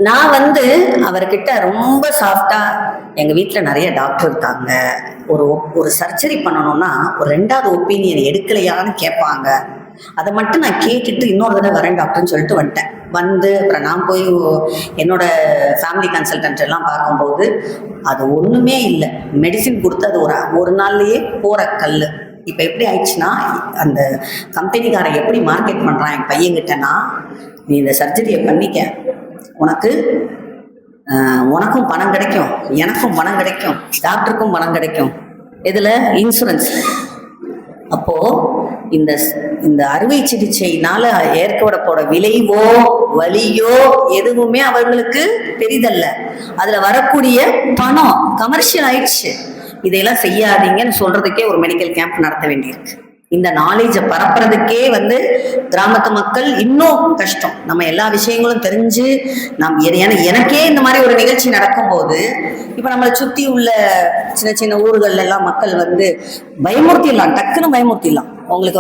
நான் வந்து அவர்கிட்ட ரொம்ப சாஃப்டா, எங்க வீட்டுல நிறைய டாக்டர் இருக்காங்க, ஒரு சர்ஜரி பண்ணணும்னா ஒரு 2வது ஒப்பீனியன் எடுக்கலையான்னு கேட்பாங்க, அதை மட்டும் நான் கேட்டுட்டு இன்னொரு தடவை வரேன் டாக்டர்னு சொல்லிட்டு வந்துட்டேன். வந்து அப்புறம் நான் போய் என்னோட ஃபேமிலி கன்சல்டன்ட் எல்லாம் பார்க்கும்போது அது ஒன்றுமே இல்லை. மெடிசின் கொடுத்து அது ஒரு நாள்லேயே போகிற கல். இப்போ எப்படி ஆயிடுச்சுன்னா, அந்த கம்பெனிக்காரன் எப்படி மார்க்கெட் பண்ணுறான் என் பையன்கிட்டனா, நீ இந்த சர்ஜரியை பண்ணிக்க, உனக்கும் பணம் கிடைக்கும், எனக்கும் பணம் கிடைக்கும், டாக்டருக்கும் பணம் கிடைக்கும். இதில் இன்சூரன்ஸ். அப்போ இந்த அறுவை சிகிச்சையினால ஏற்பட விளைவோ வலியோ எதுவுமே அவர்களுக்கு பெரிதல்ல. அதுல வரக்கூடிய பணம் கமர்ஷியல் ஆயிடுச்சு. இதையெல்லாம் செய்யாதீங்கன்னு சொல்றதுக்கே ஒரு மெடிக்கல் கேம்ப் நடத்த வேண்டியிருக்கு. இந்த நாலேஜை பரப்புறதுக்கே கிராமத்து மக்கள் இன்னும் கஷ்டம். நம்ம எல்லா விஷயங்களும் தெரிஞ்சு எனக்கே இந்த மாதிரி ஒரு நிகழ்ச்சி நடக்கும்போது இப்ப நம்மளை சுத்தி உள்ள சின்ன சின்ன ஊர்கள்ல எல்லாம் மக்கள் பயமுறுத்திடலாம், டக்குன்னு பயமுறுத்திடலாம். உங்களுக்கு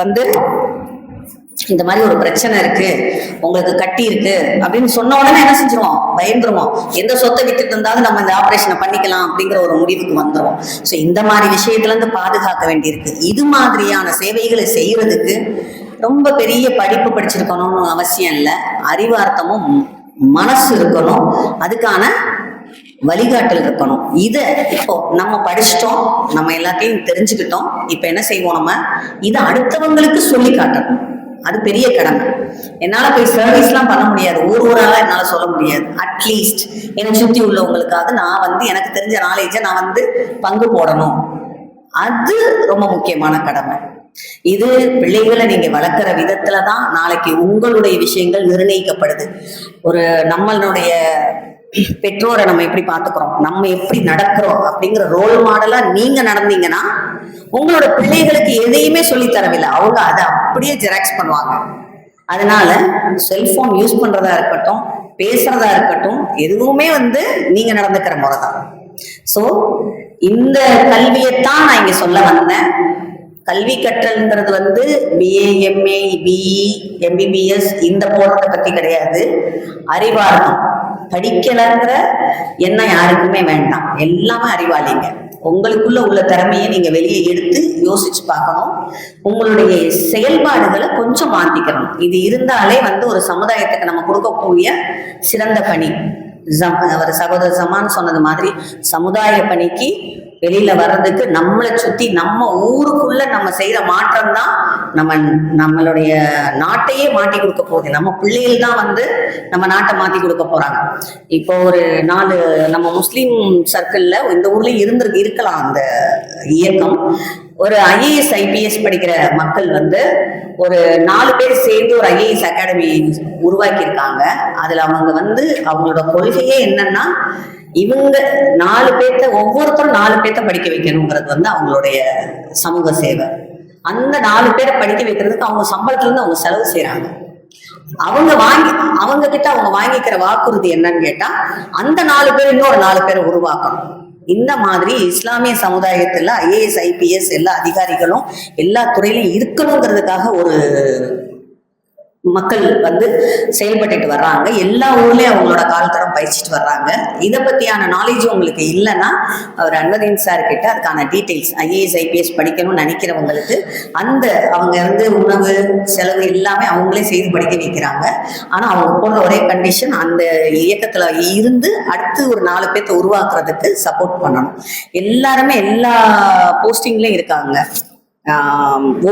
இந்த மாதிரி ஒரு பிரச்சனை இருக்கு, உங்களுக்கு கட்டி இருக்கு அப்படின்னு சொன்ன உடனே என்ன செஞ்சிருவோம்? பயந்துருவோம். எந்த சொத்தை விட்டுட்டு இருந்தாலும் நம்ம இந்த ஆபரேஷனை பண்ணிக்கலாம் அப்படிங்கிற ஒரு முடிவுக்கு வந்துடும். ஸோ இந்த மாதிரி விஷயத்துல இருந்து பாதுகாக்க வேண்டியிருக்கு. இது மாதிரியான சேவைகளை செய்யறதுக்கு ரொம்ப பெரிய படிப்பு படிச்சிருக்கணும்னு அவசியம் இல்லை. அறிவார்த்தமும் மனசு இருக்கணும், அதுக்கான வழிகாட்டல் இருக்கணும். இதை இப்போ நம்ம படிச்சிட்டோம், நம்ம எல்லாத்தையும் தெரிஞ்சுக்கிட்டோம். இப்ப என்ன செய்வோம்? நம்ம இதை அடுத்தவங்களுக்கு சொல்லி காட்டணும். அது பெரிய கடமை. என்னால போய் சர்வீஸ்லாம் பண்ண முடியாது, ஊரால என்னால சொல்ல முடியாது. அட்லீஸ்ட் என்னை சுத்தி உள்ளவங்களுக்காக நான் எனக்கு தெரிஞ்ச நாலேஜை நான் பங்கு போடணும். அது ரொம்ப முக்கியமான கடமை. இது பிள்ளைகளை நீங்க வளர்க்குற விதத்துலதான் நாளைக்கு உங்களுடைய விஷயங்கள் நிர்ணயிக்கப்படுது. நம்மளுடைய பெற்றோரை நம்ம எப்படி பார்த்துக்கிறோம், நம்ம எப்படி நடக்கிறோம் அப்படிங்கிற ரோல் மாடலா நீங்க நடந்தீங்கன்னா உங்களோட பிள்ளைகளுக்கு எதையுமே சொல்லி தரவில்லை, அவங்க அதை அப்படியே ஜெராக்ஸ் பண்ணுவாங்க. அதனால செல்போன் யூஸ் பண்றதா இருக்கட்டும், பேசுறதா இருக்கட்டும், எதுவுமே நீங்க நடந்துக்கிற முறை தான். ஸோ இந்த கல்வியைத்தான் நான் இங்க சொல்ல வந்தேன். கல்வி கற்றல்ங்கிறது பிஏ, எம்ஏ, பிஇ, எம்பிபிஎஸ் இந்த போடுறத பத்தி கிடையாது. அறிவார்த்தம். படிக்கலங்கிற எண்ணம் யாருக்குமே வேண்டாம். எல்லாமே அறிவாளிங்க. உங்களுக்குள்ள உள்ள திறமையை நீங்க வெளியே எடுத்து யோசிச்சு பார்க்கணும். உங்களுடைய செயல்பாடுகளை கொஞ்சம் மாத்திக்கணும். இது இருந்தாலே ஒரு சமுதாயத்துக்கு நம்ம கொடுக்கக்கூடிய சிறந்த பணி. அவர் சகோதரர் ஜமான் சொன்னது மாதிரி சமுதாய பணிக்கு வெளியில வர்றதுக்கு நம்மளை சுத்தி நம்ம ஊருக்குள்ள நம்ம செய்யற மாற்றம் தான் நம்மளுடைய நாட்டையே மாட்டி கொடுக்க போகுது. நம்ம பிள்ளைகள் தான் நம்ம நாட்டை மாத்தி கொடுக்க போறாங்க. இப்போ ஒரு 4 நம்ம முஸ்லீம் சர்க்கிள்ல இந்த ஊர்ல இருக்கலாம் அந்த இயக்கம். ஒரு ஐஏஎஸ் ஐபிஎஸ் படிக்கிற மக்கள் ஒரு 4 பேர் சேர்ந்து ஒரு ஐஏஎஸ் அகாடமி உருவாக்கி இருக்காங்க. அதுல அவங்க அவங்களோட கொள்கையே என்னன்னா, இவங்க 4 பேர்த்த ஒவ்வொருத்தரும் 4 பேர்த்த படிக்க வைக்கணுங்கிறது அவங்களுடைய சமூக சேவை. அந்த 4 பேரை படிக்க வைக்கிறதுக்கு அவங்க சம்பளத்துல இருந்து அவங்க செலவு செய்யறாங்க. அவங்க கிட்ட அவங்க வாங்கிக்கிற வாக்குறுதி என்னன்னு கேட்டா, அந்த 4 பேர் இன்னொரு 4 பேரை உருவாக்கணும். இந்த மாதிரி இஸ்லாமிய சமுதாயத்துல ஐஏஎஸ் ஐபிஎஸ் எல்லா அதிகாரிகளும் எல்லா துறையிலும் இருக்கணுங்கிறதுக்காக ஒரு மக்கள் செயல்பட்டு வர்றாங்க. எல்லா ஊர்லயும் அவங்களோட காலத்தரம் பயிற்சிட்டு வர்றாங்க. இதை பத்தியான நாலேஜ் உங்களுக்கு இல்லைன்னா அவர் அன்வதீன் சார் கிட்ட அதுக்கான டீட்டெயில்ஸ், ஐஏஎஸ் ஐபிஎஸ் படிக்கணும்னு நினைக்கிறவங்களுக்கு அவங்க உணவு செலவு எல்லாமே அவங்களே செய்து படிக்க வைக்கிறாங்க. ஆனா அவங்க போன்ற ஒரே கண்டிஷன், அந்த இயக்கத்துல இருந்து அடுத்து ஒரு 4 பேர்த்த உருவாக்குறதுக்கு சப்போர்ட் பண்ணணும். எல்லாருமே எல்லா போஸ்டிங்லயும் இருக்காங்க.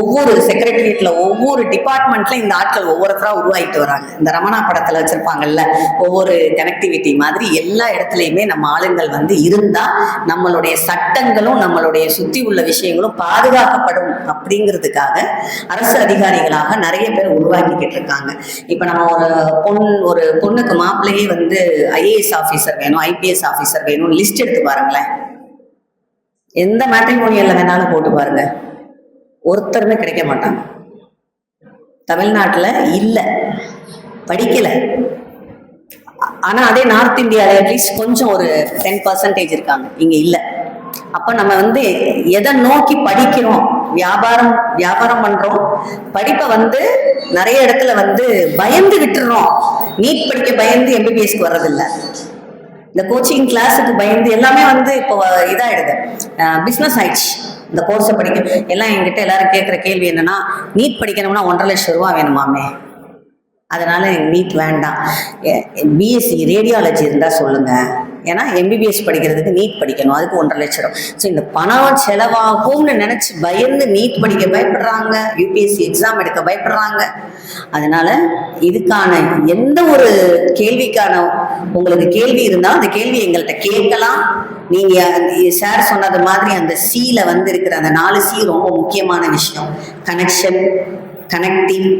ஒவ்வொரு செக்ரட்டரியேட்ல ஒவ்வொரு டிபார்ட்மெண்ட்ல இந்த ஆட்கள் ஒவ்வொருத்தரா உருவாகிட்டு வராங்க. இந்த ரமணா படத்துல வச்சிருப்பாங்கல்ல, ஒவ்வொரு கனெக்டிவிட்டி மாதிரி எல்லா இடத்துலயுமே நம்ம ஆளுங்கள் இருந்தா நம்மளுடைய சட்டங்களும் நம்மளுடைய சுத்தி உள்ள விஷயங்களும் பாதுகாக்கப்படும் அப்படிங்கிறதுக்காக அரசு அதிகாரிகளாக நிறைய பேர் உருவாக்கிக்கிட்டு இருக்காங்க. இப்ப நம்ம ஒரு பொண்ணுக்கு மாப்பிள்ளையே ஐஏஎஸ் ஆபீசர் வேணும், ஐபிஎஸ் ஆபீசர் வேணும் லிஸ்ட் எடுத்து பாருங்களேன். எந்த மேட்ரிமோனியல்ல வேணாலும் போட்டு பாருங்க, ஒருத்தருமே கிடைக்க மாட்டாங்க. தமிழ்நாட்டுல இல்ல, படிக்கல. ஆனா அதே நார்த் இந்தியால அட்லீஸ்ட் கொஞ்சம் ஒரு 10% இருக்காங்க, இங்க இல்ல. அப்ப நம்ம எதை நோக்கி படிக்கிறோம்? வியாபாரம் பண்றோம். படிப்பை நிறைய இடத்துல பயந்து விட்டுறோம். நீட் படிக்க பயந்து எம்பிபிஎஸ்க்கு வர்றதில்லை. இந்த கோச்சிங் கிளாஸுக்கு பயந்து எல்லாமே இப்போ இதாயிடுது, பிஸ்னஸ் ஆயிடுச்சு. இந்த கோர்ஸை படிக்க எல்லாம் என்கிட்ட எல்லாரும் கேட்குற கேள்வி என்னன்னா, நீட் படிக்கணும்னா 1,50,000 ரூபா வேணுமாமே. அதனால் நீட் வேண்டாம். பிஎஸ்சி ரேடியாலஜி இருந்தால் சொல்லுங்கள். ஏன்னா எம்பிபிஎஸ் படிக்கிறதுக்கு நீட் படிக்கணும், அதுக்கு 1.5 லட்சம். ஸோ இந்த பணம் செலவாகும்னு நினச்சி பயந்து நீட் படிக்க பயப்படுறாங்க, யூபிஎஸ்சி எக்ஸாம் எடுக்க பயப்படுறாங்க. அதனால் இதுக்கான எந்த ஒரு கேள்விக்கான உங்களுக்கு கேள்வி இருந்தால் அந்த கேள்வி எங்கள்கிட்ட கேட்கலாம். நீங்கள் சார் சொன்னது மாதிரி அந்த சியில் வந்து இருக்கிற அந்த 4 சி ரொம்ப முக்கியமான விஷயம். Connection, connecting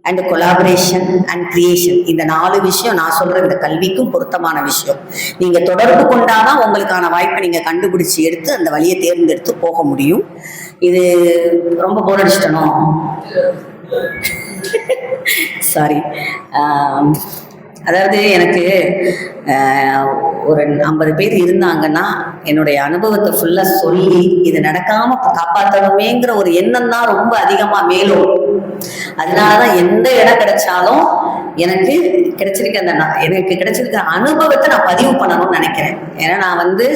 and collaboration and creation. இந்த 4 விஷயம் நான் சொல்ற இந்த கல்விக்கும் பொருத்தமான விஷயம். நீங்க தொடர்பு கொண்டாதான் உங்களுக்கான வாய்ப்பை நீங்க கண்டுபிடிச்சு எடுத்து அந்த வழியை தேர்ந்தெடுத்து போக முடியும். இது ரொம்ப போர் அடிச்சிட்டணும், சாரி. அதாவது எனக்கு ஒரு 50 பேர் இருந்தாங்கன்னா என்னுடைய அனுபவத்தை ஃபுல்லாக சொல்லி இது நடக்காமல் காப்பாற்றணுமேங்கிற ஒரு எண்ணம் தான் ரொம்ப அதிகமாக மேலும். அதனாலதான் எந்த இடம் கிடைச்சாலும் எனக்கு கிடைச்சிருக்க அனுபவத்தை நான் பதிவு பண்ணணும்னு நினைக்கிறேன். ஏன்னா நான் வந்து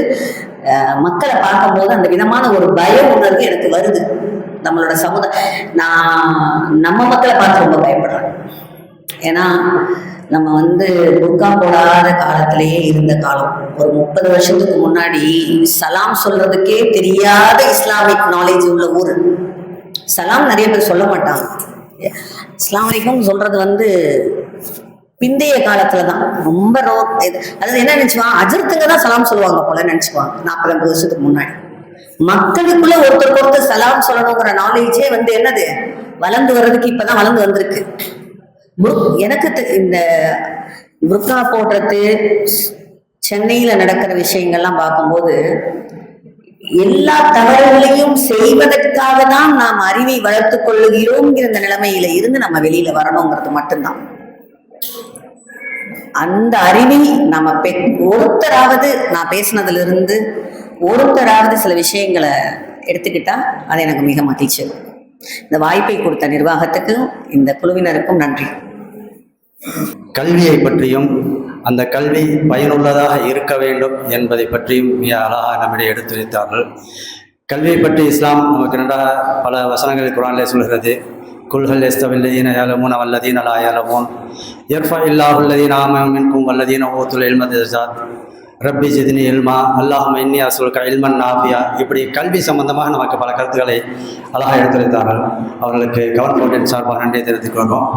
மக்களை பார்க்கும்போது அந்த விதமான ஒரு பய உணர்வு எனக்கு வருது. நம்மளோட நம்ம மக்களை பார்த்து ரொம்ப பயப்படுறேன். ஏன்னா நம்ம வந்து புர்கா போடாத காலத்திலேயே இருந்த காலம். ஒரு 30 வருஷத்துக்கு முன்னாடி சலாம் சொல்றதுக்கே தெரியாத இஸ்லாமிக் நாலேஜ் உள்ள ஊர். சலாம் நிறைய பேர் சொல்ல மாட்டாங்க. அஸ்ஸலாமு அலைக்கும் சொல்றது வந்து பிந்தைய காலத்துலதான் ரொம்ப அதாவது என்ன நினைச்சுவாங்க, அஜர்த்துங்க தான் சலாம் சொல்லுவாங்க போல நினைச்சுவாங்க. 40-50 வருஷத்துக்கு முன்னாடி மக்களுக்குள்ள ஒருத்தருக்கு சலாம் சொல்லணுங்கிற நாலேஜே வந்து என்னது வளர்ந்து வர்றதுக்கு இப்பதான் வளர்ந்து வந்திருக்கு. எனக்கு இந்த புர்கா போடுறது சென்னையில நடக்கிற விஷயங்கள்லாம் பார்க்கும்போது எல்லா தவறுகளையும் செய்வதற்காக தான் நாம் அறிவை வளர்த்துக் கொள்ளுகிறோம்ங்கிற இந்த நிலைமையில இருந்து நம்ம வெளியில வரணுங்கிறது மட்டும்தான். அந்த அறிவை நம்ம ஒருத்தராவது, நான் பேசினதுல இருந்து ஒருத்தராவது சில விஷயங்களை எடுத்துக்கிட்டா அது எனக்கு மிக மகிழ்ச்சி. இந்த வாய்ப்பை கொடுத்த நிர்வாகத்துக்கும் இந்த குழுவினருக்கும் நன்றி. கல்வியை பற்றியும் அந்த கல்வி பயனுள்ளதாக இருக்க வேண்டும் என்பதை பற்றியும் மிக அழகாக நம்மிடையே எடுத்துரைத்தார்கள். கல்வியை பற்றி இஸ்லாம் நமக்கு பல வசனங்கள் குர்ஆனிலே சொல்கிறது. குல்ஹல் எஸ்தவில்லதீன யஅலமூன வல்லதீன லா யஅலமூன் யர்ஃபஇல்லாஹுல்லதீன ஆமனூ மின்கும் வல்லதீன ஊதுல் இல்ம தரஜாத் ரப்பி ஜித்னி இல்மா அல்லாஹும்ம இன்னி அஸ்அலுக இல்மன் நாஃபியா. இப்படி கல்வி சம்பந்தமாக நமக்கு பல கருத்துக்களை அழகாக எடுத்துரைத்தார்கள். அவர்களுக்கு கவர்மெண்ட் சார்பாக நன்றியை தெரிவித்துக் கொள்கிறோம்.